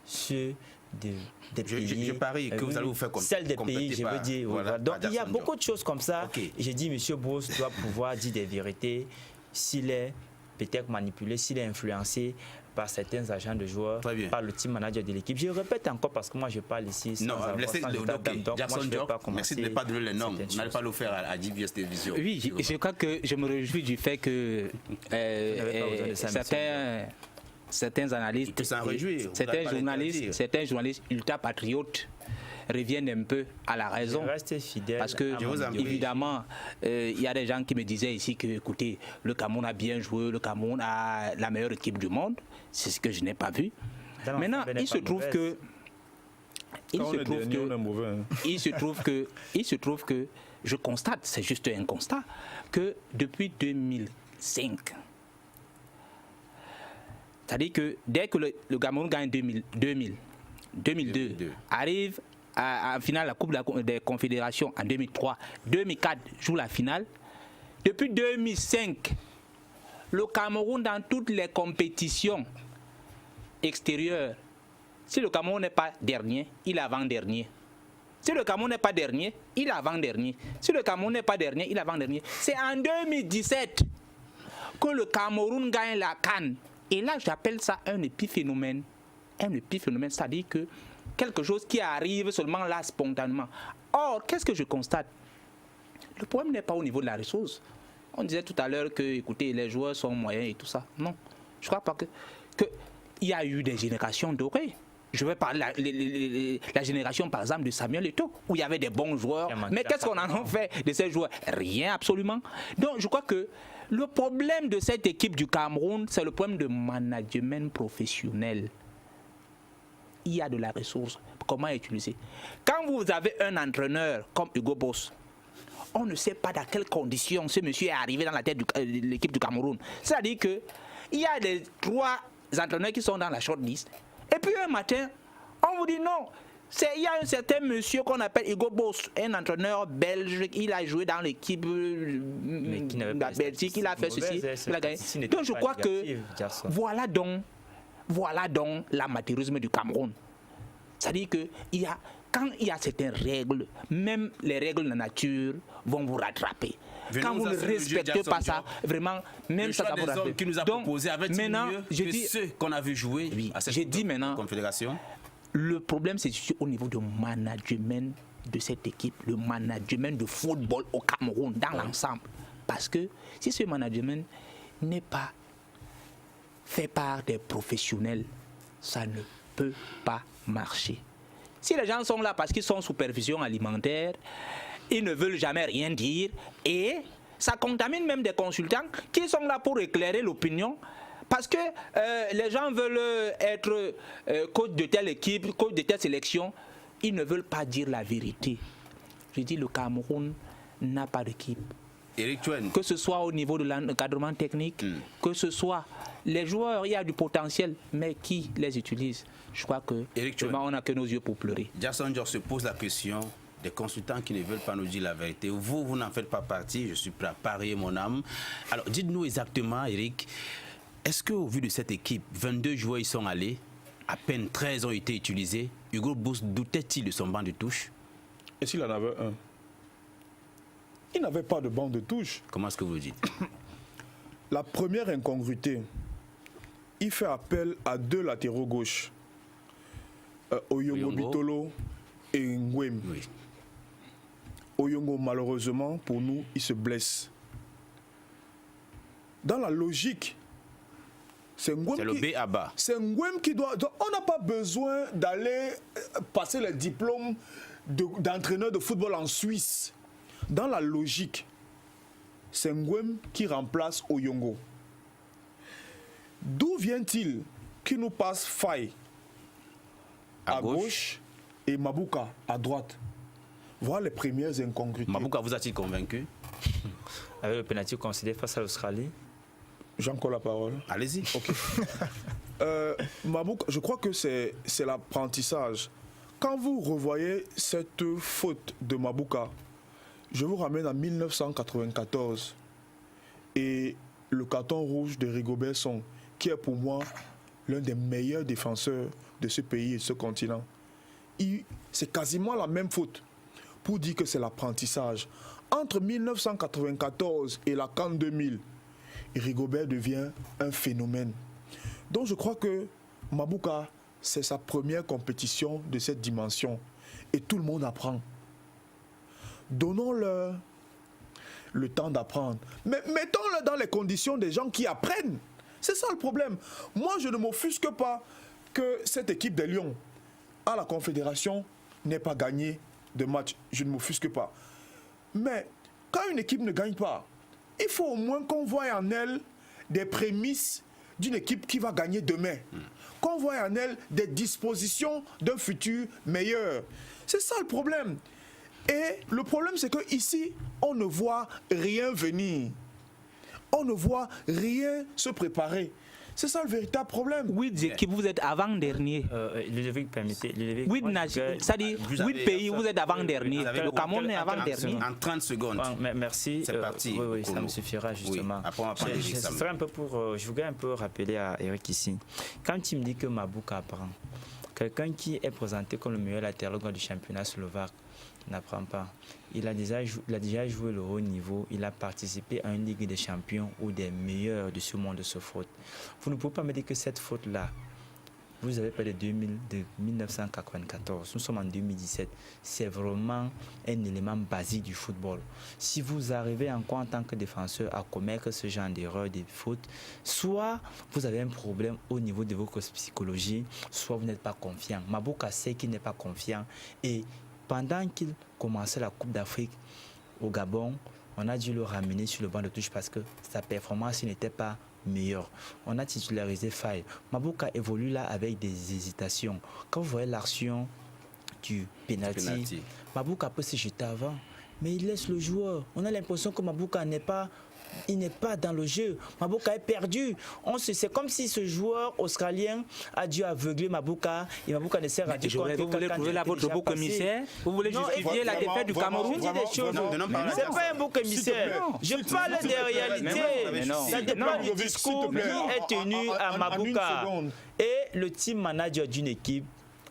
ceux des pays, je parie que vous allez vous faire celle des pays, je veux dire. Voilà. Donc il y a beaucoup de choses comme ça. Okay. J'ai dit, M. Brosse doit pouvoir dire des vérités s'il est peut-être manipulé, s'il est influencé par certains agents de joueurs, par le team manager de l'équipe. Je répète encore parce que moi je parle ici sans merci de ne pas donner les noms. Vous n'allez pas le faire à DBS Télévision. Oui, je crois que je me réjouis du fait que certains analystes, certains journalistes ultra-patriotes reviennent un peu à la raison. Parce que, évidemment, il y a des gens qui me disaient ici que, écoutez, le Cameroun a bien joué, le Cameroun a la meilleure équipe du monde. C'est ce que je n'ai pas vu. Maintenant, il se trouve que je constate, c'est juste un constat, que depuis 2005, c'est-à-dire que dès que le Cameroun gagne 2002, arrive en finale la Coupe des Confédérations en 2003, 2004 joue la finale. Depuis 2005, le Cameroun dans toutes les compétitions extérieures, si le Cameroun n'est pas dernier, il est avant-dernier. Si le Cameroun n'est pas dernier, il est avant-dernier. Si le Cameroun n'est pas dernier, il est avant-dernier. C'est en 2017 que le Cameroun gagne la CAN. Et là, j'appelle ça un épiphénomène. Un épiphénomène, c'est-à-dire que quelque chose qui arrive seulement là, spontanément. Or, qu'est-ce que je constate? Le problème n'est pas au niveau de la ressource. On disait tout à l'heure que, écoutez, les joueurs sont moyens et tout ça. Non, je crois pas que il y a eu des générations dorées. Je vais parler de la génération, par exemple, de Samuel Eto'o, où il y avait des bons joueurs. Mais qu'est-ce qu'on en a fait de ces joueurs? Rien, absolument. Donc, je crois que le problème de cette équipe du Cameroun, c'est le problème de management professionnel. Il y a de la ressource. Comment utiliser? Quand vous avez un entraîneur comme Hugo Boss, on ne sait pas dans quelles conditions ce monsieur est arrivé dans la tête de l'équipe du Cameroun. C'est-à-dire qu'il y a les 3 entraîneurs qui sont dans la shortlist. Et puis un matin, on vous dit non. Il y a un certain monsieur qu'on appelle Hugo Boss, un entraîneur belge, il a joué dans l'équipe de la Belgique, il a fait ceci, il a gagné. Donc je crois que voilà donc l'amateurisme du Cameroun. C'est-à-dire que quand il y a certaines règles, même les règles de la nature vont vous rattraper. Quand vous ne respectez pas ça, vraiment, même ça va vous rattraper. Qui nous a proposé avec maintenant, je dis ceux qu'on a vu jouer à cette confédération. Le problème, c'est au niveau du management de cette équipe, le management de football au Cameroun, dans l'ensemble. Parce que si ce management n'est pas fait par des professionnels, ça ne peut pas marcher. Si les gens sont là parce qu'ils sont sous supervision alimentaire, ils ne veulent jamais rien dire et ça contamine même des consultants qui sont là pour éclairer l'opinion. Parce que les gens veulent être coach de telle équipe, coach de telle sélection. Ils ne veulent pas dire la vérité. Je dis le Cameroun n'a pas d'équipe. Que ce soit au niveau de l'encadrement technique, que ce soit les joueurs, il y a du potentiel, mais qui les utilise? Je crois que on n'a que nos yeux pour pleurer. Jackson George se pose la question des consultants qui ne veulent pas nous dire la vérité. Vous n'en faites pas partie, je suis prêt à parier mon âme. Alors dites-nous exactement, Eric, est-ce qu'au vu de cette équipe, 22 joueurs y sont allés, à peine 13 ont été utilisés, Hugo Boss doutait-il de son banc de touche? Et s'il en avait un? Il n'avait pas de banc de touche. Comment est-ce que vous dites? La première incongruité, il fait appel à 2 latéraux gauches. Oyongo Bitolo et Ngwem. Oui. Oyongo, malheureusement, pour nous, il se blesse. Dans la logique, c'est Ngwem le B à bas. C'est Ngwem qui doit... On n'a pas besoin d'aller passer le diplôme d'entraîneur de football en Suisse. Dans la logique, c'est Ngwem qui remplace Oyongo. D'où vient-il qui nous passe Faye à gauche et Mabouka à droite? Voilà les premières incongruités. Mabouka vous a-t-il convaincu? Avec le pénalty concédé face à l'Australie. J'encore la parole. Allez-y. Okay. Mabouka, je crois que c'est l'apprentissage. Quand vous revoyez cette faute de Mabouka, je vous ramène à 1994 et le carton rouge de Rigobert Song, qui est pour moi l'un des meilleurs défenseurs de ce pays et de ce continent. C'est quasiment la même faute pour dire que c'est l'apprentissage. Entre 1994 et la CAN 2000, Rigobert devient un phénomène. Donc je crois que Mabouka, c'est sa première compétition de cette dimension. Et tout le monde apprend. Donnons-leur le temps d'apprendre. Mais mettons-le dans les conditions des gens qui apprennent. C'est ça le problème. Moi, je ne m'offusque pas que cette équipe des Lions, à la Confédération, n'ait pas gagné de match. Je ne m'offusque pas. Mais quand une équipe ne gagne pas, il faut au moins qu'on voie en elle des prémices d'une équipe qui va gagner demain. Qu'on voit en elle des dispositions d'un futur meilleur. C'est ça le problème. Et le problème, c'est qu'ici, on ne voit rien venir. On ne voit rien se préparer. C'est ça le véritable problème. 8 équipes, vous êtes avant-dernier. Ludovic, permettez. 8 pays, vous êtes avant-dernier. Le Cameroun est avant-dernier. En 30 secondes. Merci. C'est parti. Oui, ça me suffira justement. Oui. Je voudrais un peu rappeler à Eric ici. Quand il me dit que Mabouka apprend, quelqu'un qui est présenté comme le meilleur latéral du championnat slovaque n'apprend pas. Il a déjà joué le haut niveau, il a participé à une Ligue des champions où des meilleurs de ce monde se frottent. Vous ne pouvez pas me dire que cette faute-là, vous avez parlé de 1994, nous sommes en 2017, c'est vraiment un élément basique du football. Si vous arrivez encore en tant que défenseur à commettre ce genre d'erreurs, de fautes, soit vous avez un problème au niveau de votre psychologie, soit vous n'êtes pas confiant. Mabouka sait qu'il n'est pas confiant et pendant qu'il commençait la Coupe d'Afrique au Gabon, on a dû le ramener sur le banc de touche parce que sa performance n'était pas meilleure. On a titularisé Faye. Mabouka évolue là avec des hésitations. Quand vous voyez l'action du penalty, Mabouka peut se jeter avant, mais il laisse le joueur. On a l'impression que Mabouka n'est pas dans le jeu. Mabouka est perdu. C'est comme si ce joueur australien a dû aveugler Mabouka et Mabouka ne s'est rendu compte que... Vous voulez prouver là votre beau commissaire? Vous voulez justifier la défaite du Cameroun? Je dis des choses. C'est pas un beau commissaire. Je parle des réalités. Ça dépend du discours qui est tenu à Mabouka. Et le team manager d'une équipe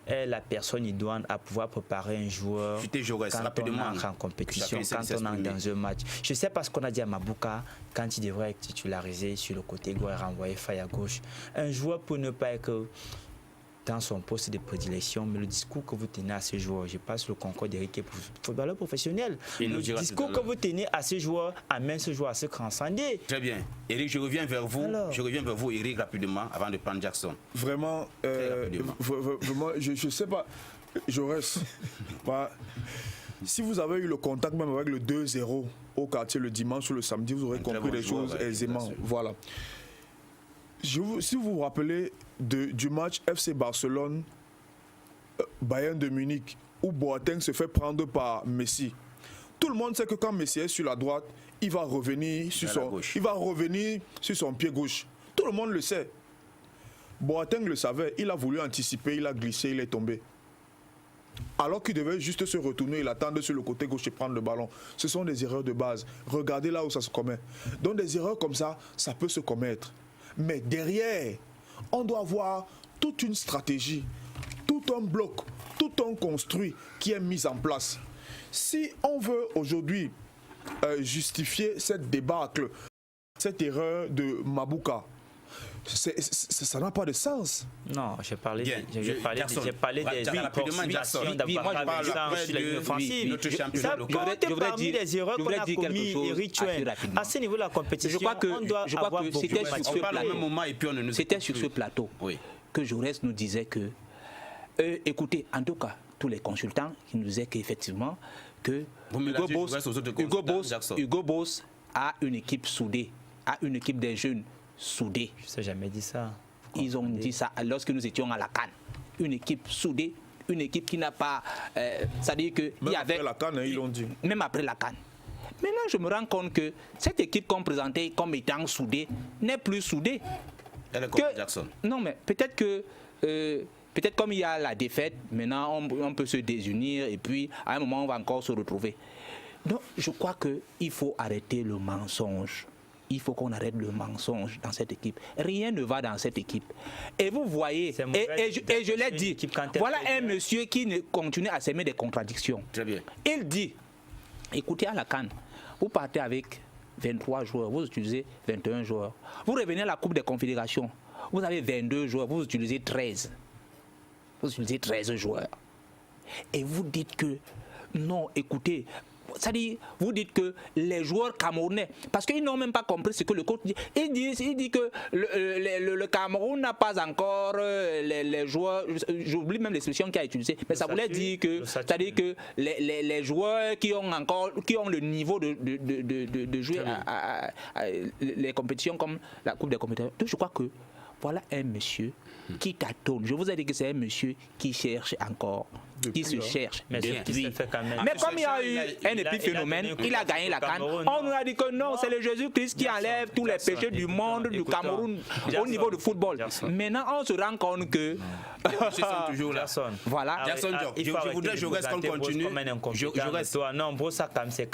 est la personne idoine à pouvoir préparer un joueur quand on entre en compétition, quand on entre dans un match. Je sais pas ce qu'on a dit à Mabouka quand il devrait être titularisé sur le côté gauche et renvoyer Faye à gauche. Un joueur peut ne pas être dans son poste de prédilection, mais le discours que vous tenez à ce joueur, je passe le concours d'Eric pour footballeur professionnel. Le discours que vous tenez à ce joueur amène ce joueur à se transcender. Très bien. Eric, je reviens vers vous. Eric, rapidement, avant de prendre Jackson. Vraiment, je sais pas, je reste. Si vous avez eu le contact même avec le 2-0 au quartier le dimanche ou le samedi, vous aurez compris les choses aisément. Voilà. Si vous vous rappelez du match FC Barcelone, Bayern de Munich, où Boateng se fait prendre par Messi, tout le monde sait que quand Messi est sur la droite, il va revenir sur son pied gauche. Tout le monde le sait. Boateng le savait, il a voulu anticiper, il a glissé, il est tombé. Alors qu'il devait juste se retourner, il attendait sur le côté gauche et prendre le ballon. Ce sont des erreurs de base. Regardez là où ça se commet. Donc des erreurs comme ça peut se commettre. Mais derrière, on doit avoir toute une stratégie, tout un bloc, tout un construit qui est mis en place. Si on veut aujourd'hui justifier cette débâcle, cette erreur de Mabouka, ça n'a pas de sens. Non, j'ai parlé des rapidement, approximations d'Abraham sur la ligne offensive. Notre champion local. Parmi les erreurs qu'on a commises, Eric Chouin, à ce niveau de la compétition, on doit avoir beaucoup de c'était sur ce plateau que Jaurès nous disait que, écoutez, en tout cas, tous les consultants qui nous disaient qu'effectivement, que Hugo Boss a une équipe soudée, a une équipe des jeunes soudée. Je n'ai jamais dit ça. Ils ont dit ça lorsque nous étions à la CAN. Une équipe soudée, une équipe qui n'a pas... c'est-à-dire que... Même après la CAN, ils l'ont dit. Même après la CAN. Maintenant, je me rends compte que cette équipe qu'on présentait comme étant soudée n'est plus soudée. Elle est comme Jackson. Non, mais peut-être que... peut-être comme il y a la défaite, maintenant on peut se désunir et puis à un moment on va encore se retrouver. Donc je crois qu'il faut arrêter le mensonge. Il faut qu'on arrête le mensonge dans cette équipe. Rien ne va dans cette équipe. Et vous voyez, et je l'ai dit, voilà un monsieur qui continue à s'aimer des contradictions. Très bien. Il dit, écoutez à la CAN, vous partez avec 23 joueurs, vous utilisez 21 joueurs. Vous revenez à la Coupe des Confédérations, vous avez 22 joueurs, vous utilisez 13. Vous utilisez 13 joueurs. Et vous dites que, non, écoutez, c'est-à-dire, vous dites que les joueurs camerounais, parce qu'ils n'ont même pas compris ce que le coach dit. Il dit que le Cameroun n'a pas encore les joueurs, j'oublie même l'expression qu'il a utilisée, mais ça voulait dire que, c'est-à-dire que les joueurs qui ont le niveau de jouer à les compétitions comme la Coupe des compétitions. Donc je crois que voilà un monsieur qui tâtonne. Je vous ai dit que c'est un monsieur qui cherche encore, qui se cherche. Mais comme il y a eu un épiphénomène, il a gagné la CAN. On nous a dit que non, c'est le Jésus-Christ qui enlève tous les péchés du monde, du Cameroun, au niveau du football. Maintenant, on se rend compte que... toujours là. Voilà. Je voudrais qu'on continue.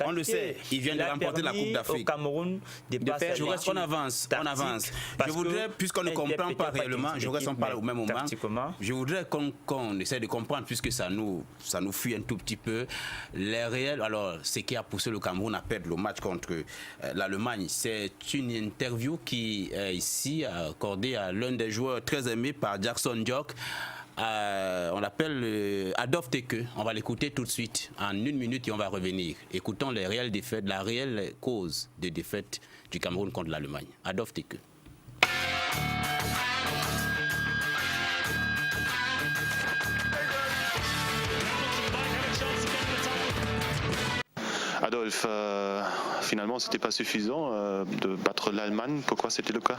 On le sait, il vient de remporter la Coupe d'Afrique. Je reste qu'on avance. Je voudrais, puisqu'on ne comprend pas réellement, je reste on parle au même moment. Je voudrais qu'on essaie de comprendre, puisque ça nous fuit un tout petit peu, les réels. Alors, ce qui a poussé le Cameroun à perdre le match contre l'Allemagne, c'est une interview qui est ici accordée à l'un des joueurs très aimés par Jackson Jock. On l'appelle Adolphe Teke. On va l'écouter tout de suite en 1 minute et on va revenir. Écoutons les réelles défaites, la réelle cause des défaites du Cameroun contre l'Allemagne. Adolphe Teke. Adolphe, finalement, ce n'était pas suffisant de battre l'Allemagne. Pourquoi c'était le cas?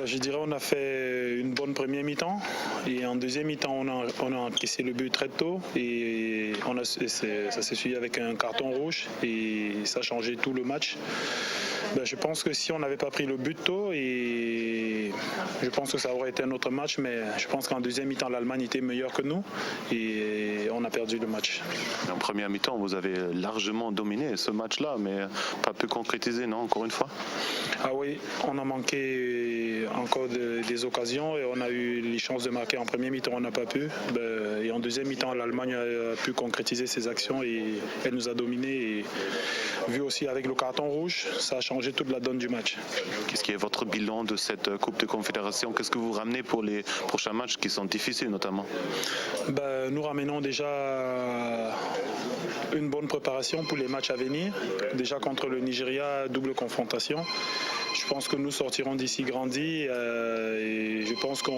Je dirais qu'on a fait une bonne première mi-temps et en deuxième mi-temps, on a encaissé le but très tôt et ça s'est suivi avec un carton rouge et ça a changé tout le match. Je pense que si on n'avait pas pris le but tôt, et je pense que ça aurait été un autre match, mais je pense qu'en deuxième mi-temps, l'Allemagne était meilleure que nous et on a perdu le match. En première mi-temps, vous avez largement dominé ce match-là, mais pas pu concrétiser, non, encore une fois? Ah oui, on a manqué encore des occasions et on a eu les chances de marquer en première mi-temps, on n'a pas pu. Et en deuxième mi-temps, l'Allemagne a pu concrétiser ses actions et elle nous a dominé. Et vu aussi avec le carton rouge, ça a changé toute la donne du match. Qu'est-ce qui est votre bilan de cette Coupe de Confédération? Qu'est-ce que vous ramenez pour les prochains matchs qui sont difficiles notamment? Nous ramenons déjà une bonne préparation pour les matchs à venir. Déjà contre le Nigeria, double confrontation. Je pense que nous sortirons d'ici grandis et je pense que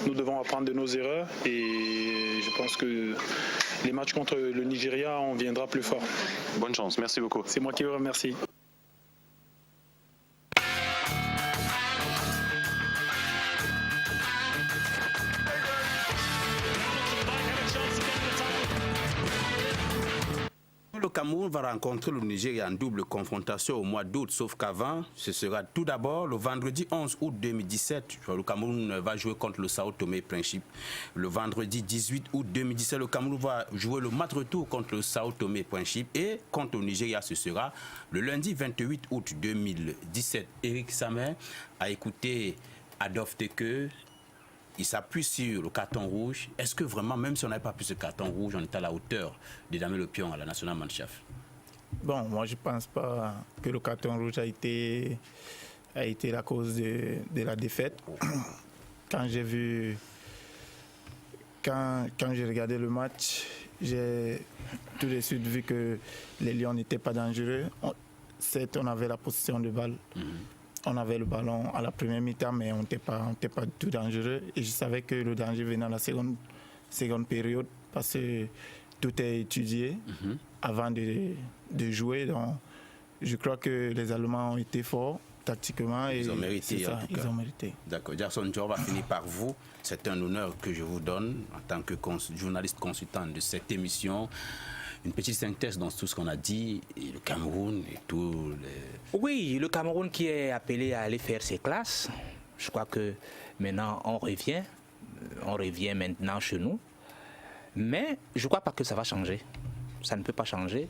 nous devons apprendre de nos erreurs et je pense que les matchs contre le Nigeria, on viendra plus fort. Bonne chance, merci beaucoup. C'est moi qui vous remercie. Le Cameroun va rencontrer le Nigeria en double confrontation au mois d'août, sauf qu'avant, ce sera tout d'abord le vendredi 11 août 2017. Le Cameroun va jouer contre le Sao Tomé et Principe. Le vendredi 18 août 2017, le Cameroun va jouer le match retour contre le Sao Tomé et Principe. Et contre le Nigeria, ce sera le lundi 28 août 2017. Eric Samer a écouté Adolphe Teke. Il s'appuie sur le carton rouge. Est-ce que vraiment, même si on n'avait pas pris ce carton rouge, on est à la hauteur de damer le pion à la Nationalmannschaft? Bon, moi je ne pense pas que le carton rouge a été a été la cause de la défaite. Quand j'ai regardé le match, j'ai tout de suite vu que les Lions n'étaient pas dangereux. Certes, on avait la possession de balle. On avait le ballon à la première mi-temps, mais on n'était pas du tout dangereux. Et je savais que le danger venait dans la seconde période parce que tout est étudié avant de jouer. Donc, je crois que les Allemands ont été forts tactiquement. Ils ont mérité. Ils ont mérité. D'accord. Jackson Dior va finir par vous. C'est un honneur que je vous donne en tant que journaliste consultant de cette émission. Une petite synthèse dans tout ce qu'on a dit, et le Cameroun et tout. Oui, le Cameroun qui est appelé à aller faire ses classes. Je crois que maintenant on revient maintenant chez nous. Mais je ne crois pas que ça va changer. Ça ne peut pas changer.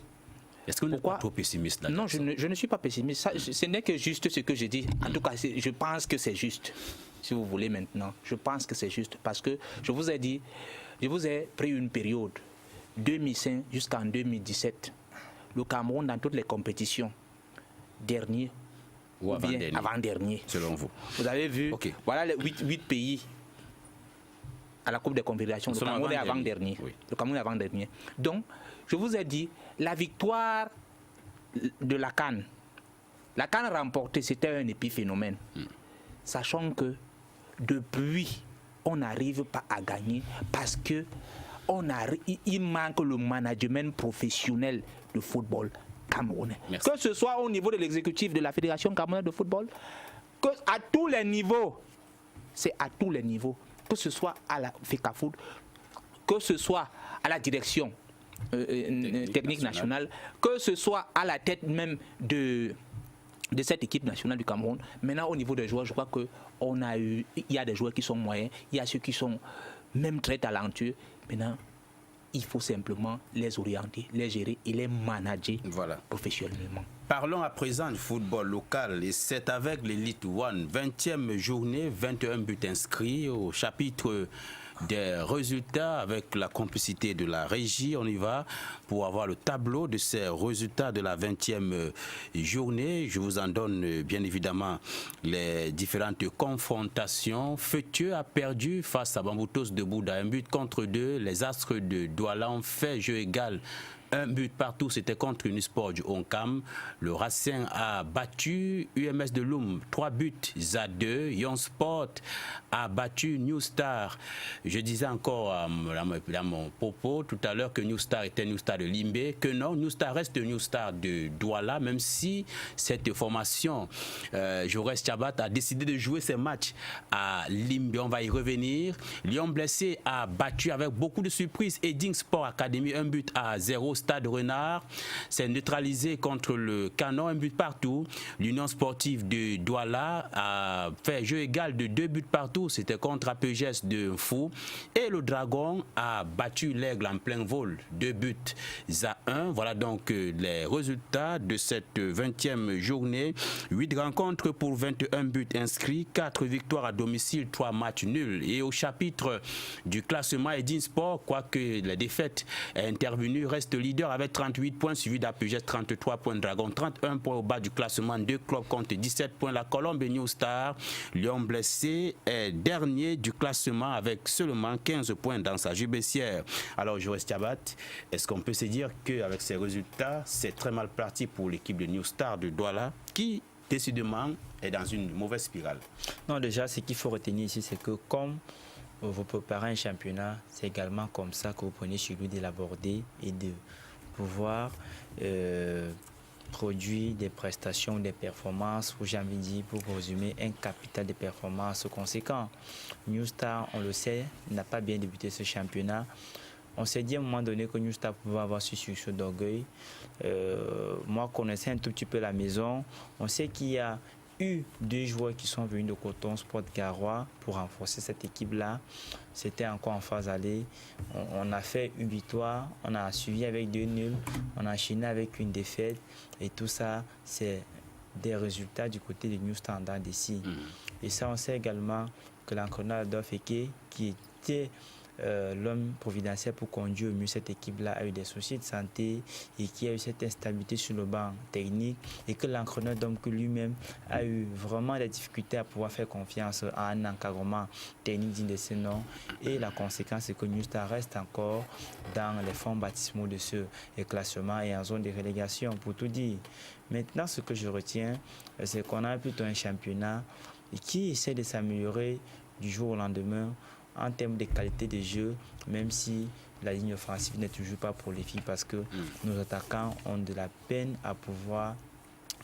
Est-ce que vous n'êtes pas trop pessimiste là? Non, je ne suis pas pessimiste. Ça, ce n'est que juste ce que je dis. En tout cas, je pense que c'est juste. Si vous voulez maintenant, je pense que c'est juste. Parce que je vous ai dit, je vous ai pris une période, 2005 jusqu'en 2017. Le Cameroun, dans toutes les compétitions, dernier ou avant-dernier. Selon vous. Vous avez vu, voilà les 8 pays à la Coupe des Confédérations. Le Cameroun est avant-dernier. Oui. Le Cameroun est avant-dernier. Donc, je vous ai dit, la victoire de la CAN remportée, c'était un épiphénomène. Sachant que depuis, on n'arrive pas à gagner parce que il manque le management professionnel de football camerounais. Merci. Que ce soit au niveau de l'exécutif de la Fédération camerounaise de football, que à tous les niveaux, c'est à tous les niveaux, que ce soit à la FECAFOOT, que ce soit à la direction technique nationale, que ce soit à la tête même de cette équipe nationale du Cameroun. Maintenant, au niveau des joueurs, je crois il y a des joueurs qui sont moyens, il y a ceux qui sont même très talentueux. Maintenant, il faut simplement les orienter, les gérer et les manager professionnellement. Parlons à présent du football local et c'est avec l'Elite One, 20e journée, 21 buts inscrits au chapitre des résultats avec la complicité de la régie. On y va pour avoir le tableau de ces résultats de la 20e journée. Je vous en donne bien évidemment les différentes confrontations. Fetieux a perdu face à Bamboutos de Bouddha, 1 but contre 2. Les Astres de Douala ont fait jeu égal. 1 but partout, c'était contre Unisport du Oncam. Le Racing a battu UMS de Loum, 3 buts à 2. Yon Sport a battu New Star. Je disais encore à mon propos tout à l'heure que New Star était New Star de Limbé, que non, New Star reste New Star de Douala, même si cette formation, Jaurès Tchabat a décidé de jouer ses matchs à Limbé. On va y revenir. Lyon Blessé a battu avec beaucoup de surprises Edding Sport Academy, 1 but à 0. Stade Renard s'est neutralisé contre le Canon, 1 but partout. L'Union sportive de Douala a fait jeu égal de 2 buts partout, c'était contre APGS de Fou. Et le Dragon a battu l'Aigle en plein vol, 2 buts à 1. Voilà donc les résultats de cette 20e journée. 8 rencontres pour 21 buts inscrits, 4 victoires à domicile, 3 matchs nuls. Et au chapitre du classement, Edding Sport, quoique la défaite est intervenue, reste leader avec 38 points, suivi d'APGS 33 points, Dragon 31 points au bas du classement. 2 clubs comptent 17 points. La Colombe et New Star. Lyon Blessé est dernier du classement avec seulement 15 points dans sa jubessière. Alors, Jaurès Tchabat, est-ce qu'on peut se dire qu'avec ces résultats, c'est très mal parti pour l'équipe de New Star de Douala qui, décidément, est dans une mauvaise spirale? Non, déjà, ce qu'il faut retenir ici, c'est que comme vous préparez un championnat, c'est également comme ça que vous prenez sur lui de l'aborder et de pouvoir produire des prestations, des performances, ou j'ai envie de dire, pour résumer, un capital de performances conséquent. New Star, on le sait, n'a pas bien débuté ce championnat. On s'est dit à un moment donné que New Star pouvait avoir ce sursaut d'orgueil. Moi, connaissant un tout petit peu la maison, on sait qu'il y a eu 2 joueurs qui sont venus de Coton Sport Garoua pour renforcer cette équipe-là. C'était encore en phase aller. On a fait une victoire, on a suivi avec 2 nuls, on a enchaîné avec une défaite. Et tout ça, c'est des résultats du côté de New Standard d'ici. Et ça, on sait également que l'entraîneur Adolphe Eke, qui était l'homme providentiel pour conduire au mieux cette équipe-là a eu des soucis de santé et qui a eu cette instabilité sur le banc technique et que l'entraîneur d'homme que lui-même a eu vraiment des difficultés à pouvoir faire confiance à un encadrement technique digne de ce nom. Et la conséquence, c'est que New Star reste encore dans les fonds baptismaux de ce classement et en zone de relégation, pour tout dire. Maintenant, ce que je retiens, c'est qu'on a plutôt un championnat qui essaie de s'améliorer du jour au lendemain en termes de qualité de jeu, même si la ligne offensive n'est toujours pas prolifique parce que nos attaquants ont de la peine à pouvoir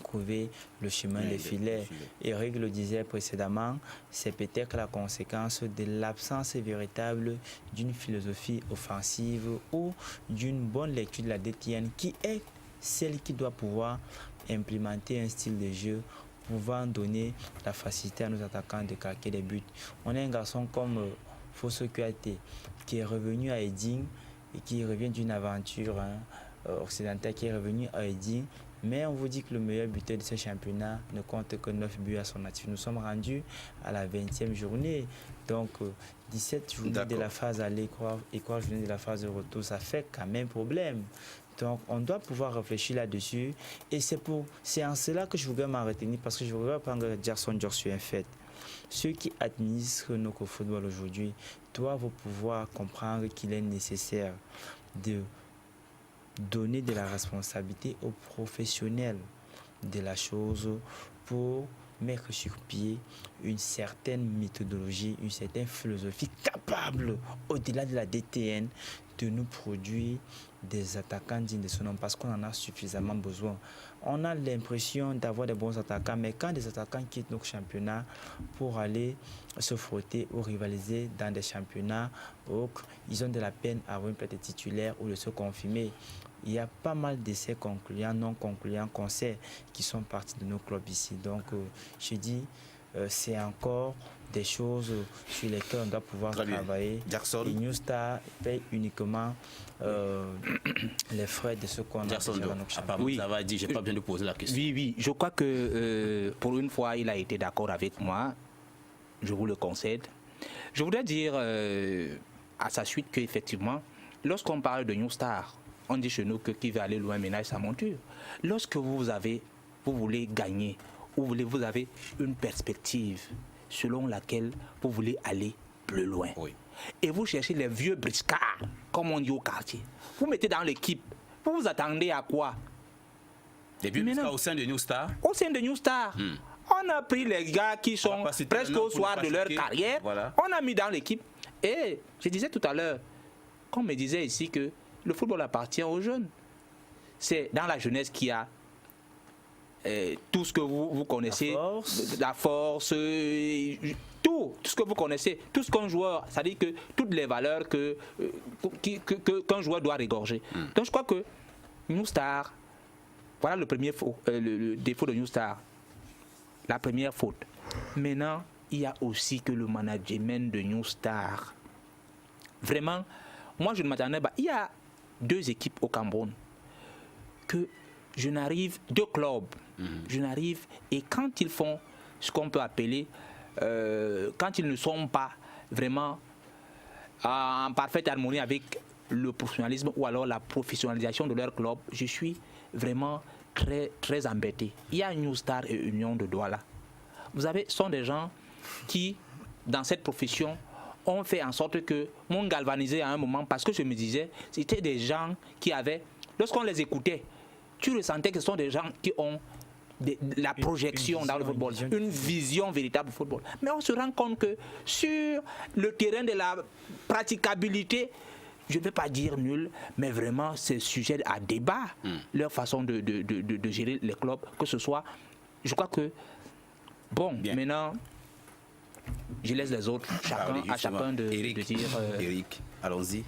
trouver le chemin des filets. Eric le disait précédemment, c'est peut-être la conséquence de l'absence véritable d'une philosophie offensive ou d'une bonne lecture de la DTN qui est celle qui doit pouvoir implémenter un style de jeu pouvant donner la facilité à nos attaquants de claquer des buts. On a un garçon comme Fosso Kouyaté qui est revenu à Eding et qui revient d'une aventure occidentale, qui est revenu à Eding. Mais on vous dit que le meilleur buteur de ce championnat ne compte que 9 buts à son actif. Nous sommes rendus à la 20e journée. Donc 17 journées de la phase aller et 3 journées de la phase de retour, ça fait quand même problème. Donc, on doit pouvoir réfléchir là-dessus. Et c'est en cela que je voudrais m'en retenir, parce que je voudrais prendre Gerson George sur un fait. Ceux qui administrent notre football aujourd'hui doivent pouvoir comprendre qu'il est nécessaire de donner de la responsabilité aux professionnels de la chose pour mettre sur pied une certaine méthodologie, une certaine philosophie capable, au-delà de la DTN, de nous produire des attaquants dignes de son nom, parce qu'on en a suffisamment besoin. On a l'impression d'avoir des bons attaquants, mais quand des attaquants quittent nos championnats pour aller se frotter ou rivaliser dans des championnats autres, ils ont de la peine à avoir une place de titulaire ou de se confirmer. Il y a pas mal d'essais concluants, non concluants, qu'on sait qui sont partis de nos clubs ici. Donc, je dis, c'est encore des choses sur lesquelles on doit pouvoir travailler. Jackson. Et New Star paye uniquement les frais de ce qu'on a déjà dans nos championnats. Oui, ça va dire, je n'ai pas besoin de poser la question. Oui, je crois que pour une fois, il a été d'accord avec moi. Je vous le concède. Je voudrais dire à sa suite qu'effectivement, lorsqu'on parle de New Star, on dit chez nous que qui veut aller loin ménage sa monture. Lorsque vous voulez gagner, ou vous avez une perspective selon laquelle vous voulez aller plus loin. Oui. Et vous cherchez les vieux briscards, comme on dit au quartier. Vous mettez dans l'équipe. Vous vous attendez à quoi? Les vieux briscards au sein de New Star? Au sein de New Star. On a pris les gars qui sont presque au soir de leur carrière. Voilà. On a mis dans l'équipe. Et je disais tout à l'heure, qu'on me disait ici que le football appartient aux jeunes. C'est dans la jeunesse qu'il y a tout ce que vous connaissez, la force, tout ce que vous connaissez, tout ce qu'un joueur, c'est-à-dire que toutes les valeurs qu'un joueur doit régorger. Donc je crois que New Star, voilà le premier le défaut de New Star, la première faute. Maintenant, il y a aussi que le management de New Star. Vraiment, moi je ne m'attendais pas. Il y a 2 équipes au Cameroun que je n'arrive, 2 clubs. Je n'arrive, et quand ils font ce qu'on peut appeler, quand ils ne sont pas vraiment en parfaite harmonie avec le professionnalisme ou alors la professionnalisation de leur club, je suis vraiment très, très embêté. Il y a New Star et Union de Douala. Vous savez, ce sont des gens qui, dans cette profession, ont fait en sorte que m'ont galvanisé à un moment, parce que je me disais, c'était des gens qui avaient, lorsqu'on les écoutait, tu ressentais que ce sont des gens qui ont la projection dans le football, une vision véritable du football. Mais on se rend compte que sur le terrain de la praticabilité, je ne vais pas dire nul, mais vraiment c'est sujet à débat, leur façon de gérer les clubs, que ce soit. Je crois que, bon, maintenant, je laisse les autres, chacun de dire... Eric, allons-y.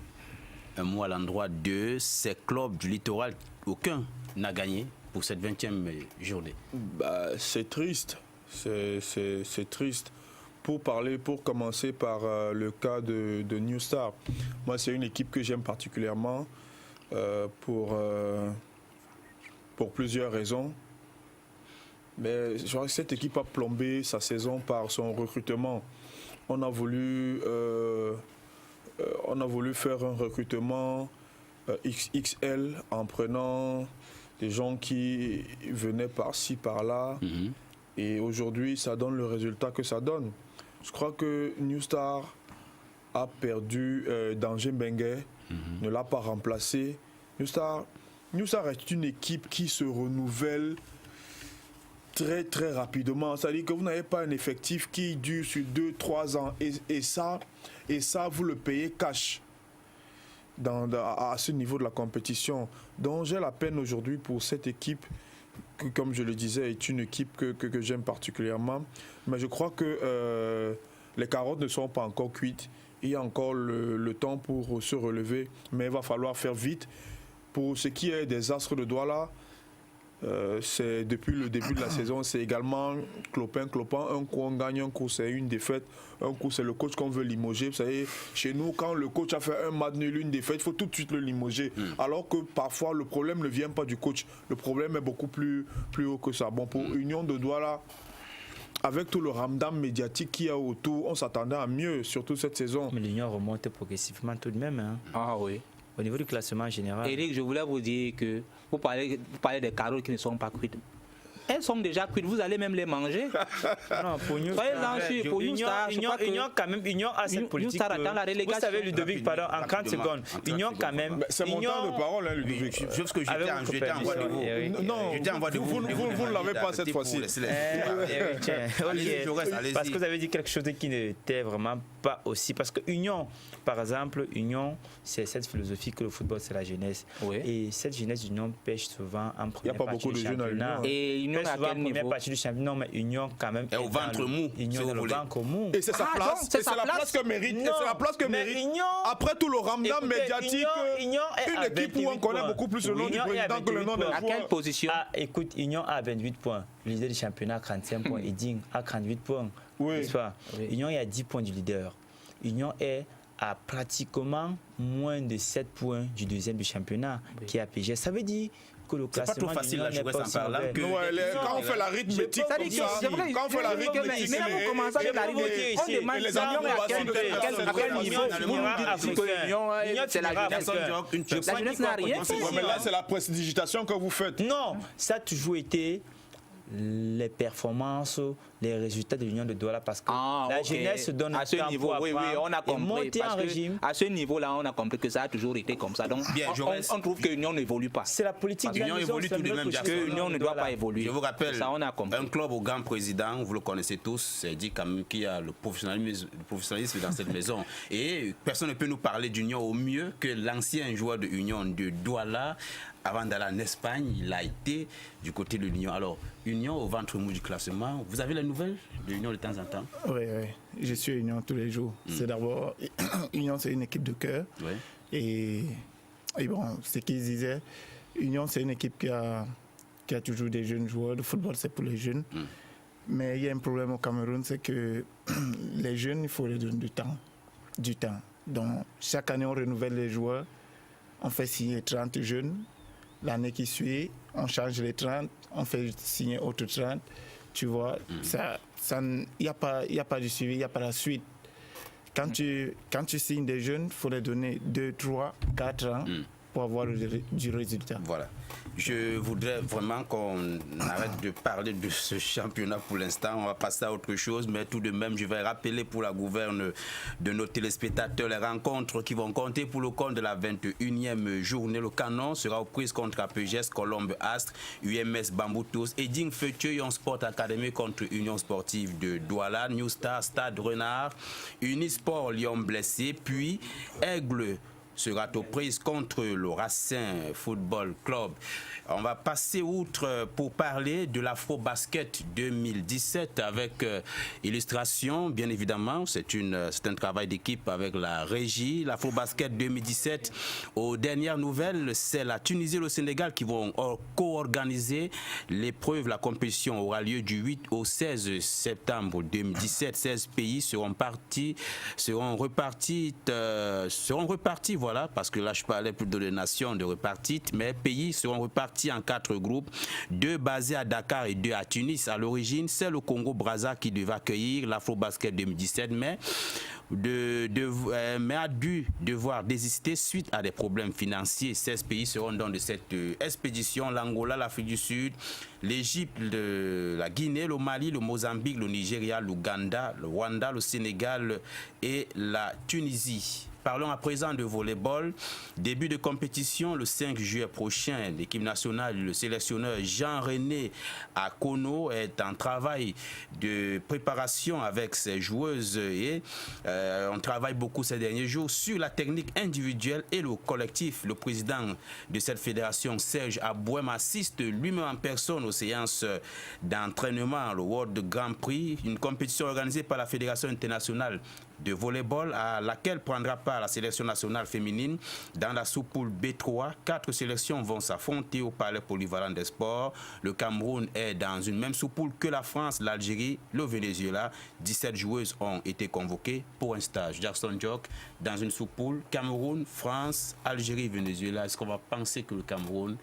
Un mot à l'endroit de ces clubs du littoral, aucun n'a gagné pour cette 20e journée. C'est triste, c'est triste. Pour commencer par le cas de New Star, moi c'est une équipe que j'aime particulièrement pour plusieurs raisons. Mais je crois que cette équipe a plombé sa saison par son recrutement. On a voulu on a voulu faire un recrutement XXL en prenant des gens qui venaient par-ci, par-là. Et aujourd'hui, ça donne le résultat que ça donne. Je crois que New Star a perdu Danger Bengue, ne l'a pas remplacé. New Star est une équipe qui se renouvelle très très rapidement. C'est-à-dire que vous n'avez pas un effectif qui dure sur 2-3 ans. Et ça, vous le payez cash à ce niveau de la compétition. Donc j'ai la peine aujourd'hui pour cette équipe, qui, comme je le disais, est une équipe que j'aime particulièrement. Mais je crois que les carottes ne sont pas encore cuites. Il y a encore le temps pour se relever, mais il va falloir faire vite. Pour ce qui est des Astres de Douala, c'est depuis le début de la saison, c'est également clopin. Un coup on gagne, un coup c'est une défaite, un coup c'est le coach qu'on veut limoger. Vous savez, chez nous, quand le coach a fait un match nul, une défaite, il faut tout de suite le limoger. Alors que parfois le problème ne vient pas du coach, le problème est beaucoup plus haut que ça. Bon, pour Union de Douala, avec tout le ramdam médiatique qu'il y a autour, on s'attendait à mieux, surtout cette saison. Mais l'Union remonte progressivement tout de même. Hein. Ah oui. Au niveau du classement général. Eric, je voulais vous dire que vous parlez des carottes qui ne sont pas cuites. Elles sont déjà cuites, vous allez même les manger. Non, pour nous, pour Union quand même, Union a cette politique. Vous savez, Ludovic, pardon, en 30 secondes. Union quand même. C'est mon temps de parole, hein, Ludovic. Juste que j'étais en voie de vous. Non, vous ne l'avez pas cette fois-ci. Parce que vous avez dit quelque chose qui n'était vraiment pas aussi. Parce que Union, par exemple, Union, c'est cette philosophie que le football, c'est la jeunesse. Et cette jeunesse d'Union pêche souvent en première partie du championnat. Et Union à quel niveau? Partie du championnat, mais Union quand même. Et au ventre mou. Union le ventre mou. Et c'est sa place. C'est la place que mérite. C'est la place que mérite. Après tout le ramdam médiatique, une équipe où on connaît beaucoup plus le nom du président que le nom d'un joueur. À quelle position? Écoute, Union a 28 points. Le leader du championnat a 35 points. Eding a 38 points. Oui. Union est à 10 points du leader. Union est à pratiquement moins de 7 points du deuxième du championnat, qui est à PG. Ça veut dire que le classement. C'est pas trop facile à jouer sans parler. Quand on fait l'arithmétique comme ça, quand on fait l'arithmétique, mais vous commencez avec l'arithmétique, on demande à quel niveau c'est la jeunesse. La jeunesse n'a rien fait. Mais là, c'est la prestidigitation que vous faites. Non, ça a toujours été les performances, les résultats de l'Union de Douala, parce que la jeunesse donne à ce niveau, on a compris. En régime. À ce niveau-là, on a compris que ça a toujours été comme ça. Donc, on trouve que l'Union n'évolue pas. C'est la politique de l'Union évolue tout de même. Que l'Union ne doit pas évoluer. Je vous rappelle, ça, on a compris. Un club au grand président, vous le connaissez tous, c'est dit quand même qu'il y a le professionnalisme dans cette maison. Et personne ne peut nous parler d'Union au mieux que l'ancien joueur de Union de Douala. Avant d'aller en Espagne, il a été du côté de l'Union. Alors, Union au ventre mou du classement, vous avez les nouvelles de l'Union de temps en temps? Oui, je suis Union tous les jours. C'est d'abord, Union c'est une équipe de cœur. Et bon, ce qu'ils disaient, Union c'est une équipe qui a toujours des jeunes joueurs. Le football c'est pour les jeunes. Mais il y a un problème au Cameroun, c'est que les jeunes, il faut leur donner du temps. Donc, chaque année on renouvelle les joueurs. On fait signer 30 jeunes. L'année qui suit, on change les 30, on fait signer autres 30. Tu vois, il n'y a pas de suivi, il n'y a pas la suite. Quand tu signes des jeunes, il faut les donner 2, 3, 4 ans pour avoir du résultat. Voilà. Je voudrais vraiment qu'on arrête de parler de ce championnat pour l'instant. On va passer à autre chose, mais tout de même, je vais rappeler pour la gouverne de nos téléspectateurs les rencontres qui vont compter pour le compte de la 21e journée. Le canon sera aux prises contre APGS, Colombe Astre, UMS Bamboutos, Eding Feutieux, Young Sport Academy contre Union Sportive de Douala, New Star, Stade Renard, Unisport Lyon Blessé, puis Aigle sera aux prises contre le Racing Football Club. On va passer outre pour parler de l'Afro-Basket 2017 avec illustration, bien évidemment. C'est un travail d'équipe avec la régie. L'Afro-Basket 2017, aux dernières nouvelles, c'est la Tunisie et le Sénégal qui vont co-organiser l'épreuve. La compétition aura lieu du 8 au 16 septembre 2017. 16 pays seront repartis voilà, parce que là je parlais plutôt de nations de repartites, mais pays seront repartis en 4 groupes, 2 basés à Dakar et 2 à Tunis. À l'origine, c'est le Congo-Brazza qui devait accueillir l'Afro-Basket 2017, mais a dû devoir désister suite à des problèmes financiers. 16 pays seront dans de cette expédition: l'Angola, l'Afrique du Sud, l'Égypte, la Guinée, le Mali, le Mozambique, le Nigeria, l'Ouganda, le Rwanda, le Sénégal et la Tunisie. Parlons à présent de volleyball. Début de compétition le 5 juillet prochain. L'équipe nationale, le sélectionneur Jean-René Akono est en travail de préparation avec ses joueuses et on travaille beaucoup ces derniers jours sur la technique individuelle et le collectif. Le président de cette fédération, Serge Abouem, assiste lui-même en personne aux séances d'entraînement, le World Grand Prix, une compétition organisée par la Fédération internationale de volleyball à laquelle prendra part la sélection nationale féminine. Dans la sous-poule B3, 4 sélections vont s'affronter au Palais Polyvalent des Sports. Le Cameroun est dans une même sous-poule que la France, l'Algérie, le Venezuela. 17 joueuses ont été convoquées pour un stage. Jackson Jock, dans une sous-poule, Cameroun, France, Algérie, Venezuela. Est-ce qu'on va penser que le Cameroun,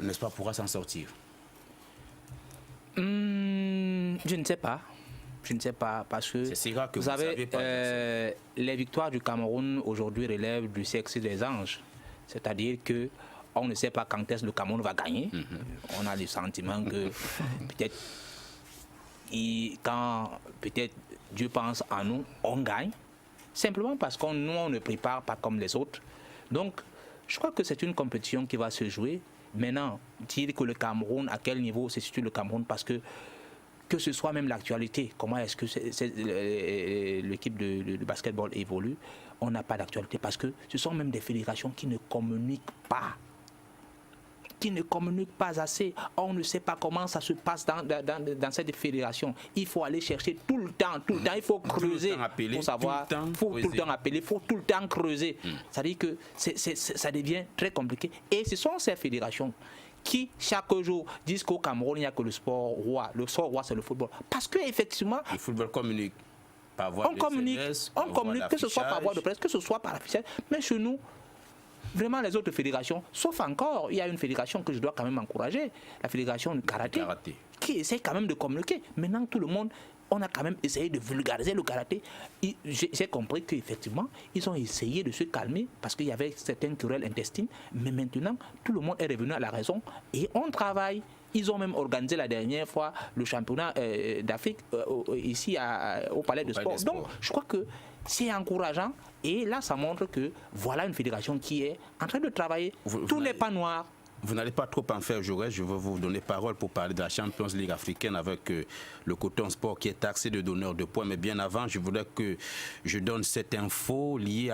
n'est-ce pas, pourra s'en sortir? Je ne sais pas. Je ne sais pas, parce que, que vous savez, les victoires du Cameroun aujourd'hui relèvent du sexe des anges. C'est-à-dire qu'on ne sait pas quand est-ce que le Cameroun va gagner. On a le sentiment que peut-être quand Dieu pense à nous, on gagne. Simplement parce qu'on on ne prépare pas comme les autres. Donc, je crois que c'est une compétition qui va se jouer. Maintenant, dire que le Cameroun, à quel niveau se situe le Cameroun, parce que ce soit même l'actualité, comment est-ce que l'équipe de basketball évolue, on n'a pas d'actualité parce que ce sont même des fédérations qui ne communiquent pas. Qui ne communiquent pas assez. On ne sait pas comment ça se passe dans cette fédération. Il faut aller chercher tout le temps, il faut creuser pour savoir. Il faut tout le temps appeler, il faut tout le temps creuser. C'est-à-dire que ça devient très compliqué. Et ce sont ces fédérations qui, chaque jour, disent qu'au Cameroun, il n'y a que le sport roi. Le sport roi, c'est le football. Parce qu'effectivement... Le football communique par voie de SMS, on communique, que ce soit par voie de presse, que ce soit par affichage. Mais chez nous, vraiment, les autres fédérations, sauf encore, il y a une fédération que je dois quand même encourager, la fédération du karaté, qui essaie quand même de communiquer. Maintenant, tout le monde... On a quand même essayé de vulgariser le karaté. J'ai compris qu'effectivement, ils ont essayé de se calmer parce qu'il y avait certaines querelles intestines. Mais maintenant, tout le monde est revenu à la raison et on travaille. Ils ont même organisé la dernière fois le championnat d'Afrique ici au Palais de Sport. Donc, je crois que c'est encourageant. Et là, ça montre que voilà une fédération qui est en train de travailler. Tout n'est pas noir. Vous n'allez pas trop en faire, Jaurès. Je veux vous donner parole pour parler de la Champions League africaine avec le Coton Sport qui est taxé de donneur de points. Mais bien avant, je voudrais que je donne cette info liée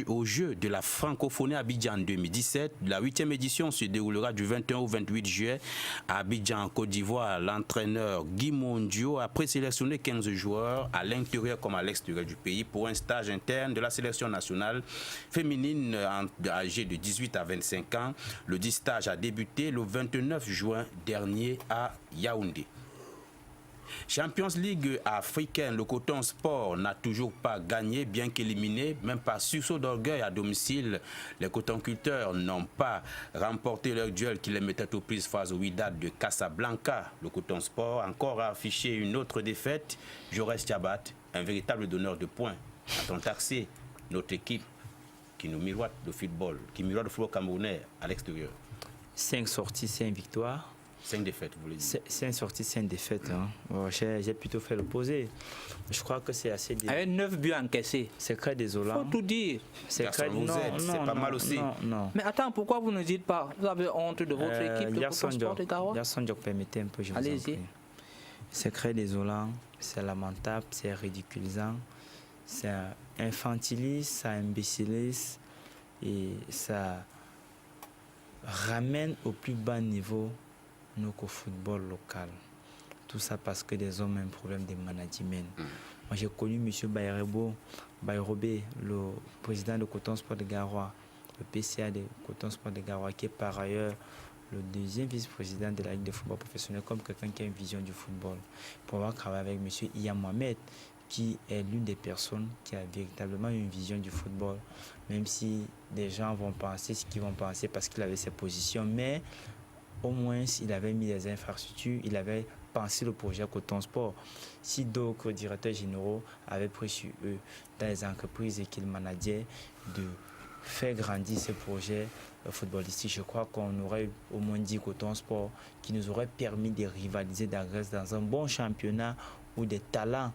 au jeu de la francophonie à Abidjan 2017. La 8e édition se déroulera du 21 au 28 juillet à Abidjan, en Côte d'Ivoire. L'entraîneur Guy Mondio a présélectionné 15 joueurs à l'intérieur comme à l'extérieur du pays pour un stage interne de la sélection nationale féminine âgée de 18 à 25 ans. Le dit stage a débuté le 29 juin dernier à Yaoundé. Champions League africaine, le Coton Sport n'a toujours pas gagné, bien qu'éliminé, même par sursaut d'orgueil à domicile. Les cotonculteurs n'ont pas remporté leur duel qui les mettait aux prises face au Wydad de Casablanca. Le Coton Sport encore a affiché une autre défaite. Jaurès Tchabat, un véritable donneur de points, a taxé notre équipe qui nous miroite le football, qui miroite le football camerounais à l'extérieur. 5 sorties, 5 victoires. 5 défaites, vous voulez dire? 5 sorties, 5 défaites. Hein. J'ai plutôt fait l'opposé. Je crois que c'est assez... Avec 9 buts encaissés. C'est très désolant. Il faut tout dire. C'est pas mal aussi. Non. Mais attends, pourquoi vous ne dites pas? Vous avez honte de votre équipe de Coton Sport de Garoua? Jackson Jock, permettez un peu, je vous en prie. C'est très désolant, c'est lamentable, c'est ridiculisant, c'est infantiliste, ça imbécilise et ça ramène au plus bas niveau notre football local. Tout ça parce que des hommes ont un problème de management. Moi, j'ai connu M. Bayrobé, le président de Coton Sport de Garoua, le PCA de Coton Sport de Garoua, qui est par ailleurs le deuxième vice-président de la Ligue de football professionnel, comme quelqu'un qui a une vision du football. Pour avoir travaillé avec M. Iya Mohamed, qui est l'une des personnes qui a véritablement une vision du football, même si des gens vont penser ce qu'ils vont penser parce qu'il avait ses positions, mais au moins il avait mis des infrastructures, il avait pensé le projet Coton Sport. Si d'autres directeurs généraux avaient pris sur eux dans les entreprises et qu'ils manageaient de faire grandir ce projet footballistique, je crois qu'on aurait au moins dit Coton Sport qui nous aurait permis de rivaliser dans un bon championnat où des talents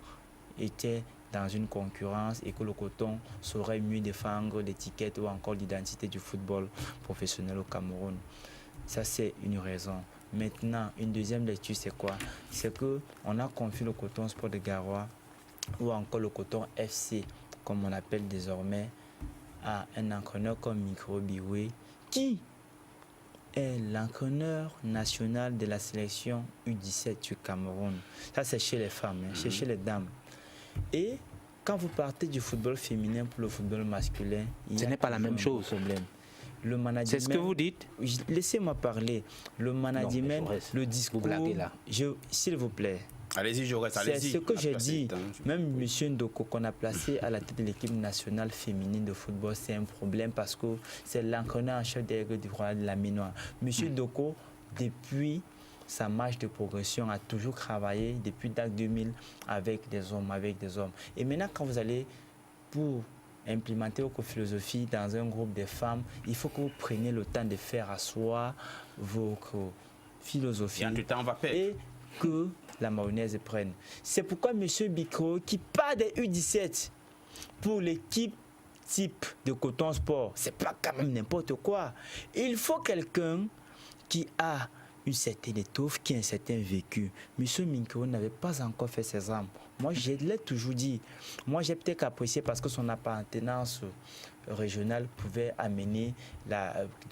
étaient dans une concurrence et que le coton saurait mieux défendre l'étiquette ou encore l'identité du football professionnel au Cameroun. Ça, c'est une raison. Maintenant, une deuxième lecture, c'est quoi? C'est qu'on a confié le Coton Sport de Garoua ou encore le Coton FC, comme on l'appelle désormais, à un entraîneur comme Mikro Biwe, qui est l'entraîneur national de la sélection U17 du Cameroun. Ça, c'est chez les femmes, c'est chez les dames. Et quand vous partez du football féminin pour le football masculin, ce n'est pas la même chose. Le management, c'est ce que vous dites. Laissez-moi parler. Le management, le discours. Vous blaguez là. S'il vous plaît. Allez-y, Jaurès, allez-y. C'est ce que j'ai dit. Même M. Ndoko, qu'on a placé à la tête de l'équipe nationale féminine de football, c'est un problème parce que c'est l'entraîneur en chef des règles du Royal de la Minoire. M. Ndoko, depuis sa marche de progression, a toujours travaillé depuis DAC 2000 avec des hommes. Et maintenant, quand vous allez pour implémenter votre philosophie dans un groupe de femmes, il faut que vous preniez le temps de faire asseoir votre philosophie et que la mayonnaise prenne. C'est pourquoi M. Bicro, qui part des U17 pour l'équipe type de Coton Sport, c'est pas quand même n'importe quoi. Il faut quelqu'un qui a une certaine étoffe, qui a un certain vécu. M. Minkoro n'avait pas encore fait ses armes. Moi, je l'ai toujours dit. Moi, j'ai peut-être apprécié parce que son appartenance régionale pouvait amener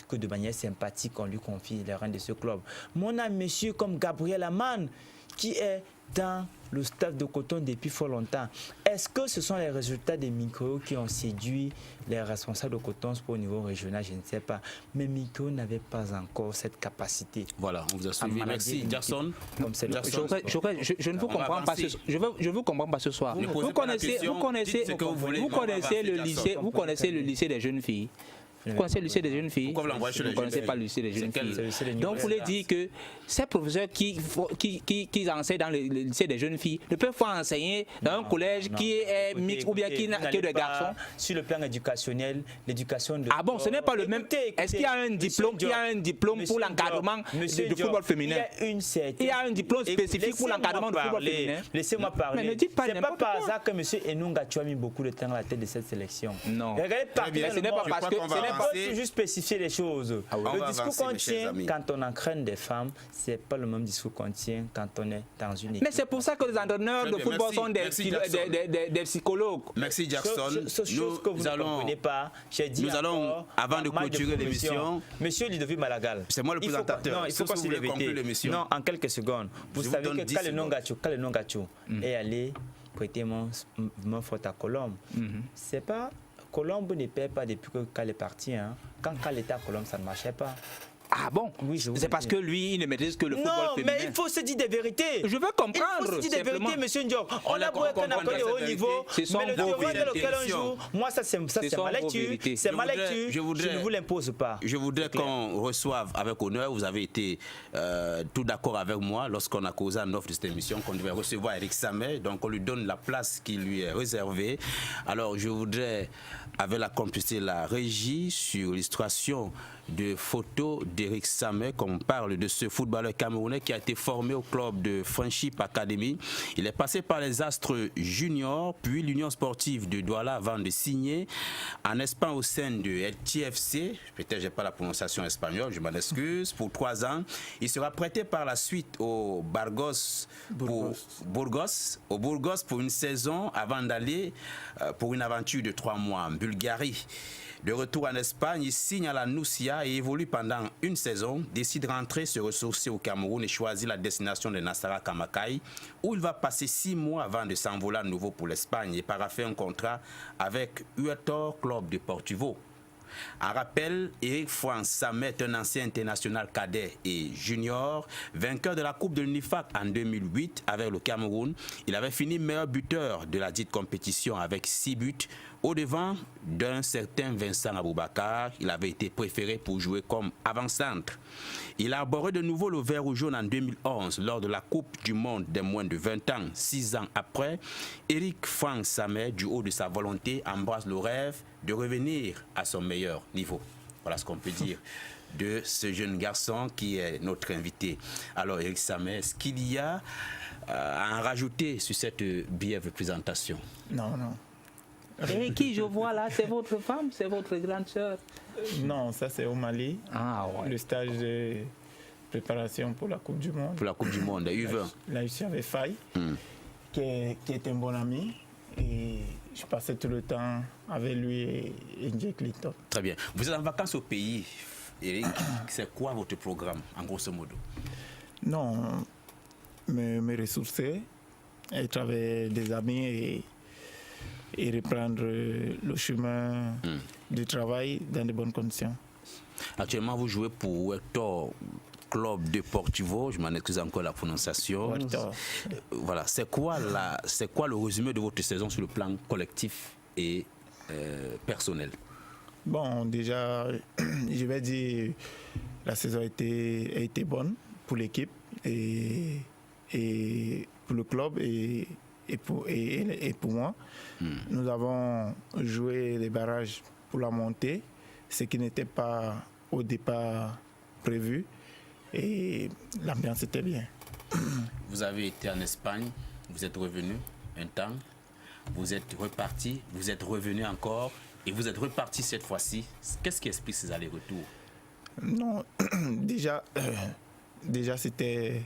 que de manière sympathique on lui confie les rênes de ce club. Mais on a monsieur comme Gabriel Aman qui est dans le staff de Coton depuis fort longtemps. Est-ce que ce sont les résultats des Mikro qui ont séduit les responsables de Coton Sport au niveau régional? Je ne sais pas. Mais Mikro n'avait pas encore cette capacité. Voilà, on vous a suivi. Merci, Jackson. Je ne vous comprends pas. Je vous comprends pas ce soir. Vous connaissez le lycée des jeunes filles. Vous connaissez le lycée des jeunes filles? Pourquoi vous ne connaissez pas le lycée des jeunes filles? Donc, vous voulez dire que ces professeurs qui enseignent dans le lycée des jeunes filles ne peuvent pas enseigner dans un collège qui est mixte ou bien qui n'a que des garçons? Sur le plan éducationnel, l'éducation de... Ah bon, ce n'est pas le même. Est-ce qu'il y a un diplôme pour l'encadrement du football féminin? Il y a un diplôme spécifique pour l'encadrement du football féminin. Laissez-moi parler. Mais ne dites pas n'importe quoi. C'est pas par hasard que M. Enunga a mis beaucoup de temps à la tête de cette sélection. Non. Ce n'est pas parce que... Il faut juste spécifier les choses. Le discours qu'on tient quand on entraîne des femmes, ce n'est pas le même discours qu'on tient quand on est dans une équipe. Mais c'est pour ça que les entraîneurs de football sont des psychologues. Merci Jackson. Nous allons, avant de clôturer l'émission... Monsieur Ludovic Malagal. C'est moi le présentateur. Non, il faut pas se l'éviter. Non, en quelques secondes. Vous savez que Kale Nongacho est allé prêter mon faute à Colombe. C'est pas... Colombe ne paie pas depuis que Cal est parti. Hein. Quand Cal était à Colombe, ça ne marchait pas. Ah bon? Oui, c'est parce que lui, il ne maîtrise que le football féminin. Non, mais il faut se dire des vérités. Je veux comprendre. Il faut se dire des vérités, monsieur Ndiok. On a beau être un accord de haut niveau, mais le terrain dans lequel on joue, moi, ça c'est ma lecture. C'est ma lecture. Je ne vous l'impose pas. Je voudrais qu'on reçoive avec honneur. Vous avez été tout d'accord avec moi lorsqu'on a causé en offre de cette émission qu'on devait recevoir Eric Samet. Donc on lui donne la place qui lui est réservée. Alors je voudrais, avec la complicité de la régie, sur l'illustration de photos d'Eric Samet, qu'on parle de ce footballeur camerounais qui a été formé au club de Friendship Academy. Il est passé par les Astres Juniors, puis l'Union sportive de Douala avant de signer en Espagne au sein de TFC. Peut-être j'ai pas la prononciation espagnole, je m'en excuse. Pour 3 ans, il sera prêté par la suite au Burgos pour une saison avant d'aller pour une aventure de 3 mois en Bulgarie. De retour en Espagne, il signe à la Nucia et évolue pendant une saison, décide de rentrer, se ressourcer au Cameroun et choisit la destination de Nassara Kamakai, où il va passer 6 mois avant de s'envoler à nouveau pour l'Espagne et paraffer un contrat avec Uetor Club de Portivo. En rappel, Eric Franck Samet est un ancien international cadet et junior, vainqueur de la Coupe de l'UNIFAC en 2008 avec le Cameroun. Il avait fini meilleur buteur de la dite compétition avec 6 buts. Au-devant d'un certain Vincent Aboubakar, il avait été préféré pour jouer comme avant-centre. Il a arboré de nouveau le vert ou jaune en 2011 lors de la Coupe du Monde des moins de 20 ans. 6 ans après, Eric Franck Samet, du haut de sa volonté, embrasse le rêve de revenir à son meilleur niveau. Voilà ce qu'on peut dire de ce jeune garçon qui est notre invité. Alors Eric Samet, est-ce qu'il y a à en rajouter sur cette brève présentation? Non. Et qui je vois là, c'est votre femme, c'est votre grande sœur? Non, ça c'est au Mali. Ah ouais. Le stage de préparation pour la Coupe du Monde. Pour la Coupe du Monde, U20. Là, je suis avec Faye, qui est un bon ami. Et je passais tout le temps avec lui et Jack Clinton. Très bien. Vous êtes en vacances au pays, Eric. C'est quoi votre programme, en grosso modo? Non, me ressourcer, être avec des amis et reprendre le chemin du travail dans de bonnes conditions. Actuellement, vous jouez pour Hector Club Deportivo, je m'en excuse encore la prononciation. Voilà, c'est quoi le résumé de votre saison sur le plan collectif et personnel? Bon, déjà, je vais dire, la saison a été bonne pour l'équipe et pour le club et pour moi. Nous avons joué les barrages pour la montée, ce qui n'était pas au départ prévu. Et l'ambiance était bien. Vous avez été en Espagne, vous êtes revenu un temps, vous êtes reparti, vous êtes revenu encore et vous êtes reparti cette fois-ci. Qu'est-ce qui explique ces allers-retours? Non, déjà c'était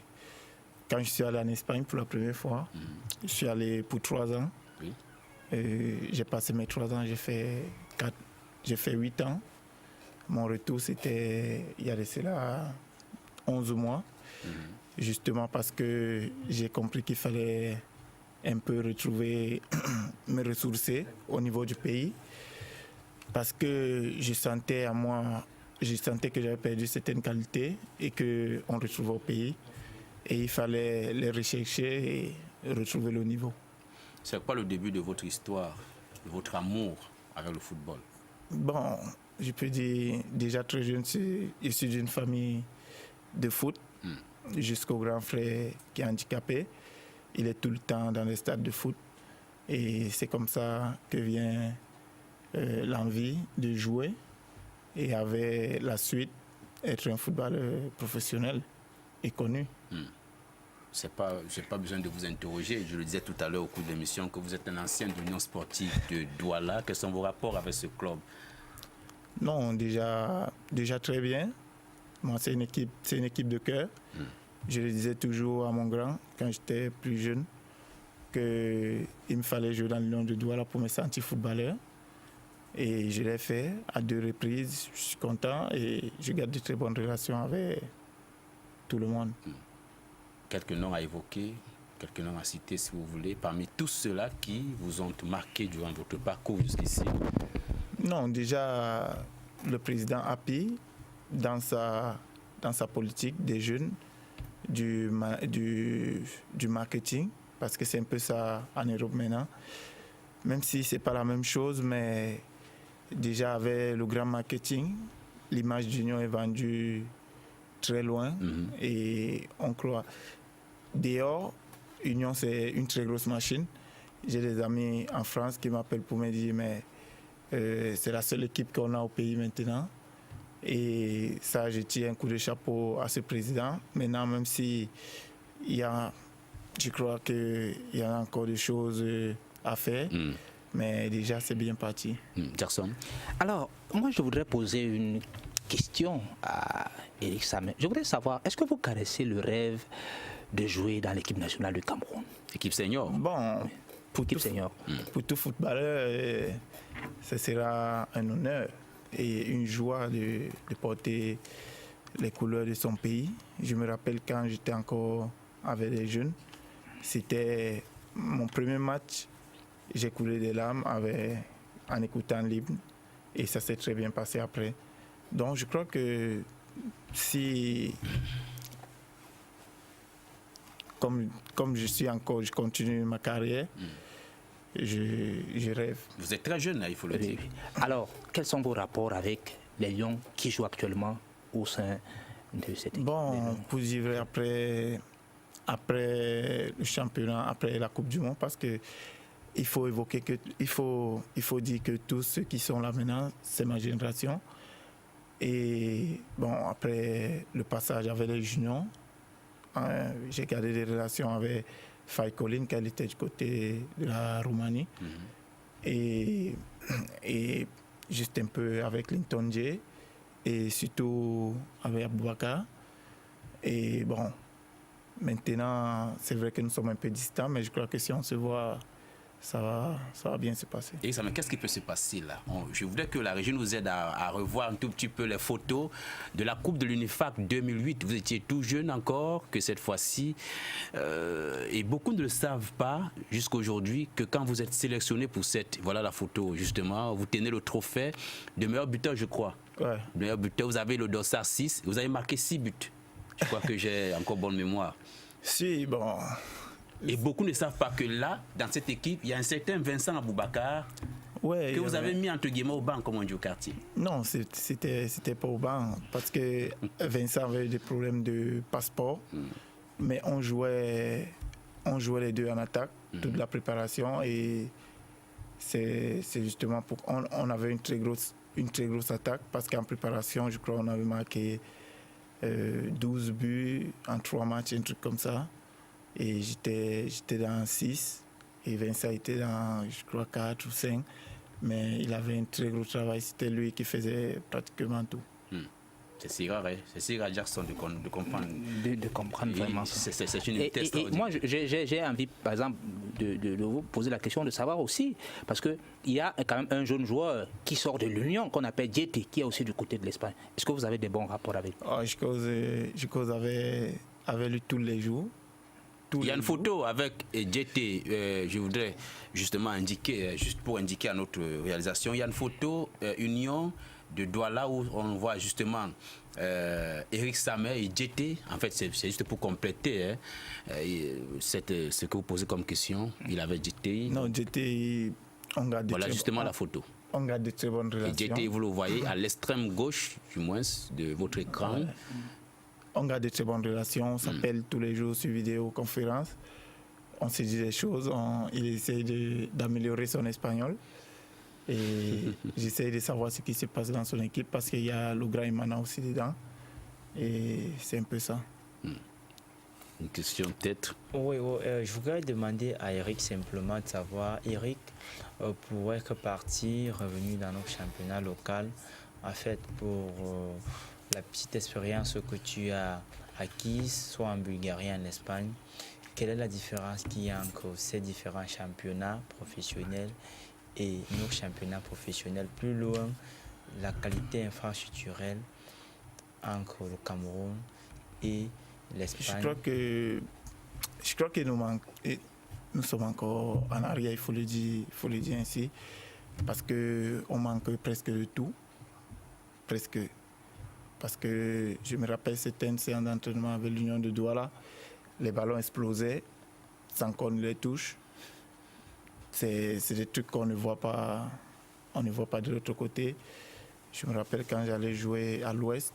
quand je suis allé en Espagne pour la première fois. Je suis allé pour 3 ans. Oui. J'ai passé mes 3 ans, j'ai fait 8 ans. Mon retour, c'était il y a de cela 11 mois, justement parce que j'ai compris qu'il fallait un peu retrouver, me ressourcer au niveau du pays, parce que je sentais que j'avais perdu certaines qualités et qu'on retrouvait au pays, et il fallait les rechercher et retrouver le niveau. C'est quoi le début de votre histoire, de votre amour avec le football? Bon, je peux dire, déjà très jeune, je suis d'une famille de foot, jusqu'au grand frère qui est handicapé. Il est tout le temps dans les stades de foot. Et c'est comme ça que vient l'envie de jouer. Et avec la suite, être un footballeur professionnel et connu. Je n'ai pas besoin de vous interroger. Je le disais tout à l'heure au cours de l'émission que vous êtes un ancien de l'Union sportive de Douala. Quels sont vos rapports avec ce club? Non, déjà très bien. Moi, c'est une équipe de cœur. Je le disais toujours à mon grand, quand j'étais plus jeune, qu'il me fallait jouer dans l'Union de Douala pour me sentir footballeur. Et je l'ai fait à 2 reprises. Je suis content et je garde de très bonnes relations avec tout le monde. Quelques noms à évoquer, quelques noms à citer si vous voulez, parmi tous ceux-là qui vous ont marqué durant votre parcours jusqu'ici? Non, déjà, le président Api, dans sa politique des jeunes, du marketing, parce que c'est un peu ça en Europe maintenant, même si ce n'est pas la même chose, mais déjà avec le grand marketing, l'image d'Union est vendue très loin et on croit. Dehors, Union c'est une très grosse machine. J'ai des amis en France qui m'appellent pour me dire mais c'est la seule équipe qu'on a au pays maintenant. Et ça, je tire un coup de chapeau à ce président. Maintenant, même si je crois qu'il y a encore des choses à faire, mais déjà, c'est bien parti. Jackson? Alors, moi, je voudrais poser une question à Eric Samet. Je voudrais savoir, est-ce que vous caressez le rêve de jouer dans l'équipe nationale du Cameroun? Équipe senior? Bon, pour tout footballeur, ce sera un honneur et une joie de porter les couleurs de son pays. Je me rappelle quand j'étais encore avec les jeunes, c'était mon premier match. J'ai coulé des larmes en écoutant l'hymne Et ça s'est très bien passé après. Donc je crois que si, comme je suis encore, je continue ma carrière, je rêve. Vous êtes très jeune, là, il faut le dire. Alors, quels sont vos rapports avec les Lions qui jouent actuellement au sein de cette équipe? Bon, pour vivre après le championnat, après la Coupe du Monde, parce que il faut évoquer que il faut dire que tous ceux qui sont là maintenant, c'est ma génération. Et bon, après le passage avec les juniors, j'ai gardé des relations avec Faye Colline, qui était du côté de la Roumanie, et juste un peu avec Linton J, et surtout avec Aboubakar. Et bon, maintenant, c'est vrai que nous sommes un peu distants, mais je crois que si on se voit, ça va bien se passer. Et ça, mais qu'est-ce qui peut se passer là? Je voudrais que la régie nous aide à revoir un tout petit peu les photos de la Coupe de l'UNIFAC 2008. Vous étiez tout jeune encore que cette fois-ci. Et beaucoup ne le savent pas jusqu'à aujourd'hui que quand vous êtes sélectionné pour cette... Voilà la photo justement. Vous tenez le trophée de meilleur buteur, je crois. Ouais. Meilleur buteur, vous avez le dossard 6. Vous avez marqué 6 buts. Je crois que j'ai encore bonne mémoire. Si, bon... Et beaucoup ne savent pas que là, dans cette équipe, il y a un certain Vincent Aboubakar que vous avez mis entre guillemets au banc, comme on dit au quartier. Non, c'était pas au banc, parce que Vincent avait des problèmes de passeport, mais on jouait les deux en attaque, toute la préparation, et c'est justement pour... On avait une très grosse attaque, parce qu'en préparation, je crois on avait marqué 12 buts en 3 matchs, un truc comme ça. Et j'étais dans 6 et Vincent était dans, je crois, 4 ou 5. Mais il avait un très gros travail. C'était lui qui faisait pratiquement tout. C'est si rare, hein? C'est si rare, Jackson, de comprendre. De comprendre vraiment. C'est une vitesse. Et moi, j'ai envie, par exemple, de vous poser la question de savoir aussi, parce qu'il y a quand même un jeune joueur qui sort de l'Union, qu'on appelle Djeté, qui est aussi du côté de l'Espagne. Est-ce que vous avez des bons rapports avec lui? Je cause avec lui tous les jours. Il y a une photo avec Djeté, je voudrais justement indiquer, juste pour indiquer à notre réalisation, il y a une photo Union de Douala où on voit justement Eric Samer et Djeté. En fait, c'est juste pour compléter ce que vous posez comme question. Il avait Djeté. Non, Djeté, on garde voilà justement la photo. On garde de très bonnes relations. Et Djeté, vous le voyez à l'extrême gauche, du moins, de votre écran. Ouais. On garde de très bonnes relations, on s'appelle tous les jours sur vidéoconférence. On se dit des choses, il essaie d'améliorer son espagnol. Et j'essaie de savoir ce qui se passe dans son équipe parce qu'il y a le grand Imana aussi dedans. Et c'est un peu ça. Une question peut-être? Oui, je voudrais demander à Eric simplement de savoir, Eric, pour être parti, revenu dans notre championnat local, en fait, pour... la petite expérience que tu as acquise, soit en Bulgarie, en Espagne, quelle est la différence qu'il y a entre ces différents championnats professionnels et nos championnats professionnels? Plus loin, la qualité infrastructurelle entre le Cameroun et l'Espagne. Je crois que nous sommes encore en arrière, il faut le dire ainsi, parce qu'on manque presque de tout. Presque. Parce que je me rappelle certaines séances d'entraînement avec l'Union de Douala, les ballons explosaient sans qu'on les touche. C'est des trucs qu'on ne voit pas, de l'autre côté. Je me rappelle quand j'allais jouer à l'Ouest,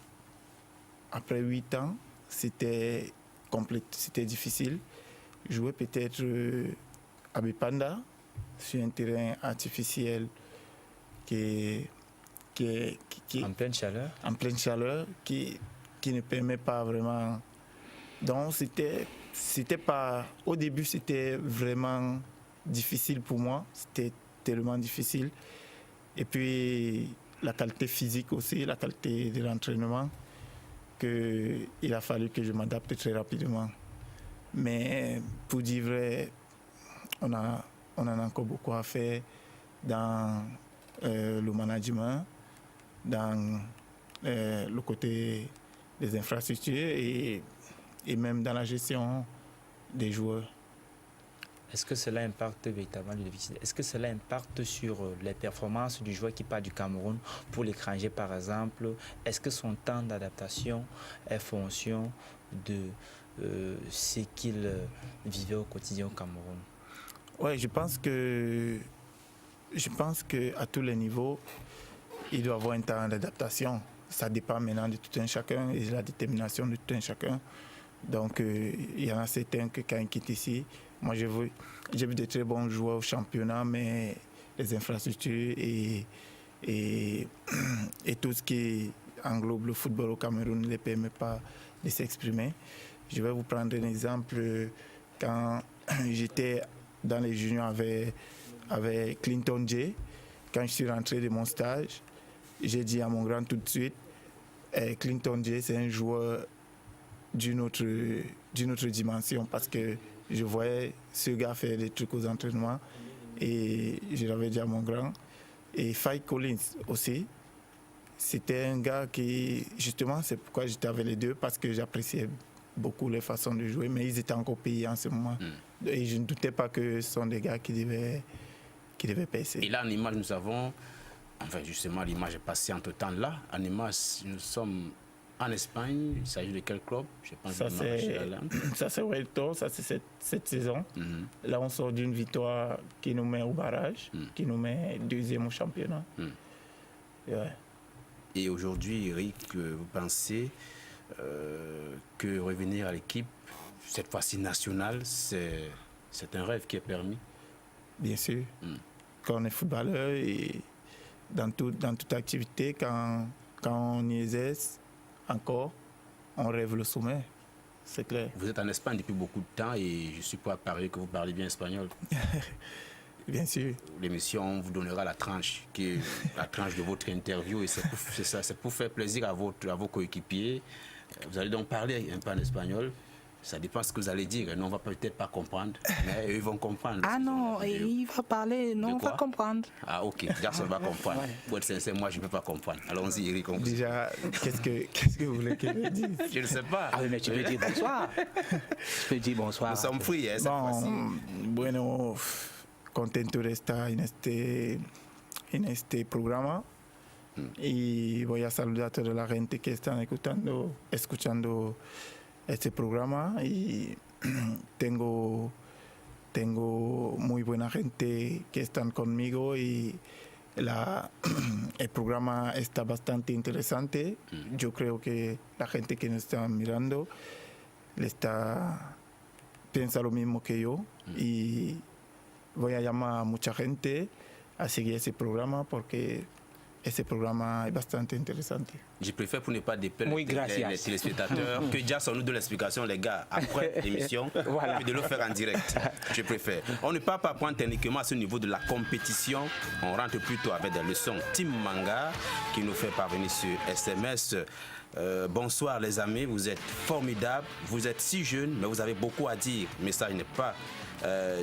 après 8 ans, c'était difficile. Jouer peut-être à Bipanda, sur un terrain artificiel qui en pleine chaleur. En pleine chaleur, qui ne permet pas vraiment. Donc c'était pas. Au début, c'était vraiment difficile pour moi. C'était tellement difficile. Et puis la qualité physique aussi, la qualité de l'entraînement, qu'il a fallu que je m'adapte très rapidement. Mais pour dire vrai, on en a encore beaucoup à faire dans le management, dans le côté des infrastructures et même dans la gestion des joueurs. est-ce que cela impacte véritablement le déficit? Est-ce que cela impacte sur les performances du joueur qui part du Cameroun pour l'étranger, par exemple? Est-ce que son temps d'adaptation est fonction de ce qu'il vivait au quotidien au Cameroun? Oui, je pense que à tous les niveaux, il doit avoir un temps d'adaptation. Ça dépend maintenant de tout un chacun et de la détermination de tout un chacun. Donc, il y en a certains que quand ils quittent ici, moi j'ai vu de très bons joueurs au championnat, mais les infrastructures et tout ce qui englobe le football au Cameroun ne les permet pas de s'exprimer. Je vais vous prendre un exemple. Quand j'étais dans les juniors avec Clinton J, quand je suis rentré de mon stage, j'ai dit à mon grand tout de suite, Clinton J, c'est un joueur d'une autre dimension, parce que je voyais ce gars faire des trucs aux entraînements et je l'avais dit à mon grand. Et Faye Collins aussi, c'était un gars qui, justement, c'est pourquoi j'étais avec les deux, parce que j'appréciais beaucoup les façons de jouer, mais ils étaient encore payés en ce moment. Et je ne doutais pas que ce sont des gars qui devaient percer. Et là, en image, nous avons, enfin justement, l'image est passée entre temps là. En image, nous sommes en Espagne. Il s'agit de quel club? Je pense ça, c'est Wellington, ça c'est cette saison. Là, on sort d'une victoire qui nous met au barrage, qui nous met deuxième au championnat. Ouais. Et aujourd'hui, Eric, vous pensez que revenir à l'équipe, cette fois-ci nationale, c'est un rêve qui est permis? Bien sûr. Quand on est footballeur et dans toute activité, quand on y exerce encore, on rêve le sommet. C'est clair. Vous êtes en Espagne depuis beaucoup de temps et je suis pas parier que vous parlez bien espagnol. Bien sûr. L'émission vous donnera la tranche de votre interview et c'est pour faire plaisir à vos coéquipiers. Vous allez donc parler un peu en espagnol. Ça dépend de ce que vous allez dire. Nous, on ne va peut-être pas comprendre, mais eux, ils vont comprendre. Ah non, il va parler, non, on va comprendre. Ah ok, Jackson va comprendre. Pour être sincère, moi, je ne peux pas comprendre. Allons-y, Eric. Déjà, qu'est-ce que vous voulez que je dise? Je ne sais pas. Ah oui, mais tu peux dire bonsoir. Tu peux dire bonsoir. Nous sommes free, cette fois-ci. Bueno, contento de estar en este programa. Y voy a saludar a toda la gente que están escuchando este programa, y tengo muy buena gente que están conmigo y el programa está bastante interesante. Yo creo que la gente que nos está mirando piensa lo mismo que yo, y voy a llamar a mucha gente a seguir ese programa porque ese programa est bastante intéressant. Je préfère, pour ne pas déplaire les téléspectateurs, que Jackson nous donne l'explication, les gars, après l'émission, voilà, que de le faire en direct. Je préfère. On ne part pas prendre techniquement à ce niveau de la compétition. On rentre plutôt avec des leçons. Tim Manga, qui nous fait parvenir sur SMS. Bonsoir les amis, vous êtes formidables, vous êtes si jeunes, mais vous avez beaucoup à dire. Le message n'est pas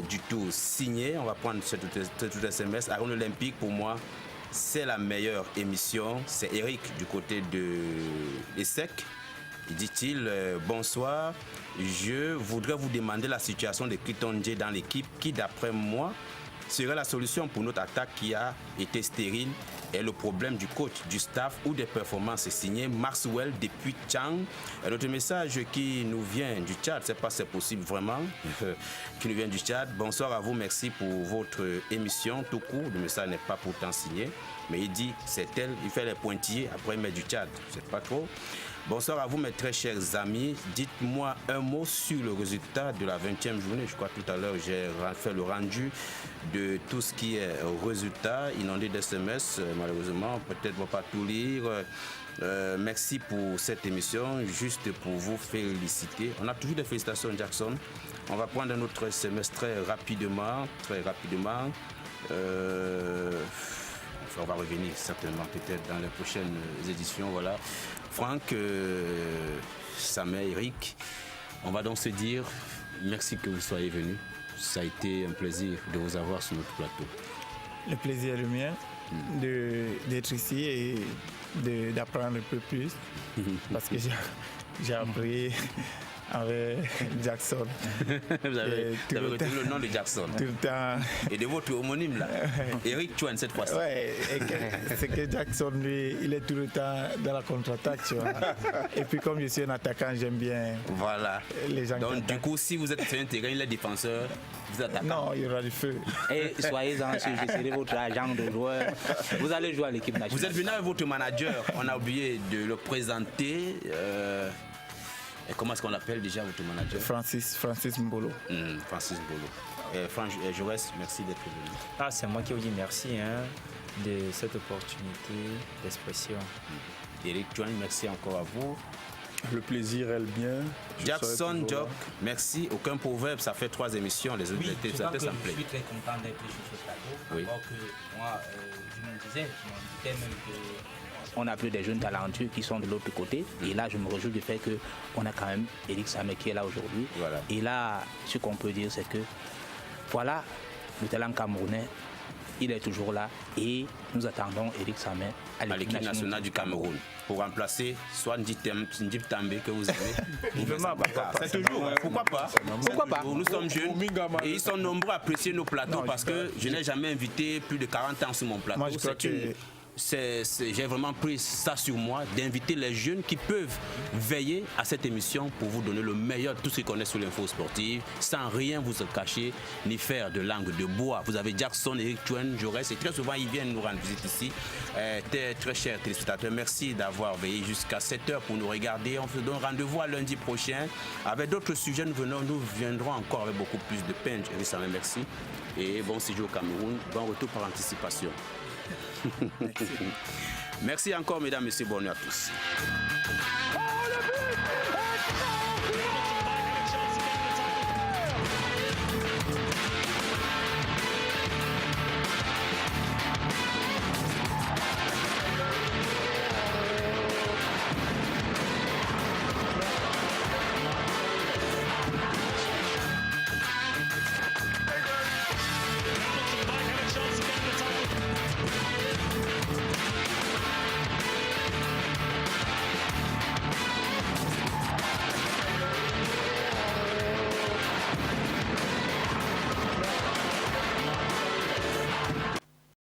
du tout signé. On va prendre ce tout SMS. Arène Olympique, pour moi, c'est la meilleure émission. C'est Eric du côté de l'ESSEC. Dit-il, bonsoir. Je voudrais vous demander la situation de Clinton J dans l'équipe qui, d'après moi, serait la solution pour notre attaque qui a été stérile, et le problème du coach, du staff ou des performances. C'est signé Maxwell depuis Chang. Un autre message qui nous vient du Tchad, je ne sais pas si c'est possible vraiment, qui nous vient du Tchad. Bonsoir à vous, merci pour votre émission tout court. Le message n'est pas pourtant signé, mais il dit c'est elle, il fait les pointillés, après il met du Tchad, je ne sais pas trop. Bonsoir à vous mes très chers amis, dites-moi un mot sur le résultat de la 20e journée. Je crois tout à l'heure j'ai fait le rendu de tout ce qui est résultat, inondé d'SMS, malheureusement, peut-être on ne va pas tout lire. Merci pour cette émission, juste pour vous féliciter. On a toujours des félicitations Jackson. On va prendre un autre SMS très rapidement. On va revenir certainement peut-être dans les prochaines éditions, voilà. Franck, Samet, Eric, on va donc se dire merci que vous soyez venus. Ça a été un plaisir de vous avoir sur notre plateau. Le plaisir est le mien d'être ici et d'apprendre un peu plus parce que j'ai appris avec Jackson. Vous avez retenu le nom de Jackson. Tout le temps. Et de votre homonyme là, Eric Chouan cette fois-ci. Ouais, c'est que Jackson, lui, il est tout le temps dans la contre-attaque, tu vois. Et puis comme je suis un attaquant, j'aime bien les gens. Donc du coup, si vous êtes sur un terrain, il est défenseur, vous êtes attaquant. Non, il y aura du feu. Et soyez-en sûrs, je serai votre agent de joueur. Vous allez jouer à l'équipe nationale. Vous êtes venu avec votre manager, on a oublié de le présenter. Et comment est-ce qu'on l'appelle déjà votre manager? Francis Mbolo. Francis Mbolo. Franck Jaurès, merci d'être venu. C'est moi qui vous dis merci de cette opportunité d'expression. Eric Chouan, merci encore à vous. Le plaisir est le bien. Jackson Jock, merci. Aucun proverbe, ça fait 3 émissions. Les autres étaient ça me plaît. Je suis très content d'être sur ce plateau. Oui. Alors que moi, je me disais même qu'on a plus des jeunes talentueux qui sont de l'autre côté. Et là, je me réjouis du fait qu'on a quand même Eric Samé qui est là aujourd'hui. Voilà. Et là, ce qu'on peut dire, c'est que voilà, le talent camerounais, il est toujours là. Et nous attendons Eric Samé à l'équipe nationale du Cameroun. Pour remplacer soit Ndip També que vous aimez. C'est toujours. Pourquoi pas? Pourquoi pas? Nous sommes jeunes et ils sont nombreux à apprécier nos plateaux parce que je n'ai jamais invité plus de 40 ans sur mon plateau. Moi, je crois que j'ai vraiment pris ça sur moi d'inviter les jeunes qui peuvent veiller à cette émission pour vous donner le meilleur de tout ce qu'ils connaissent sur l'info sportive sans rien vous cacher ni faire de langue de bois. Vous avez Jackson, Eric Chouan, Jaurès et très souvent ils viennent nous rendre visite ici. Très chers téléspectateurs, merci d'avoir veillé jusqu'à 7h pour nous regarder. On se donne rendez-vous à lundi prochain avec d'autres sujets. Nous viendrons encore avec beaucoup plus de peine. Merci et bon séjour au Cameroun. Bon retour par anticipation. Merci encore, mesdames, messieurs, bonne nuit à tous.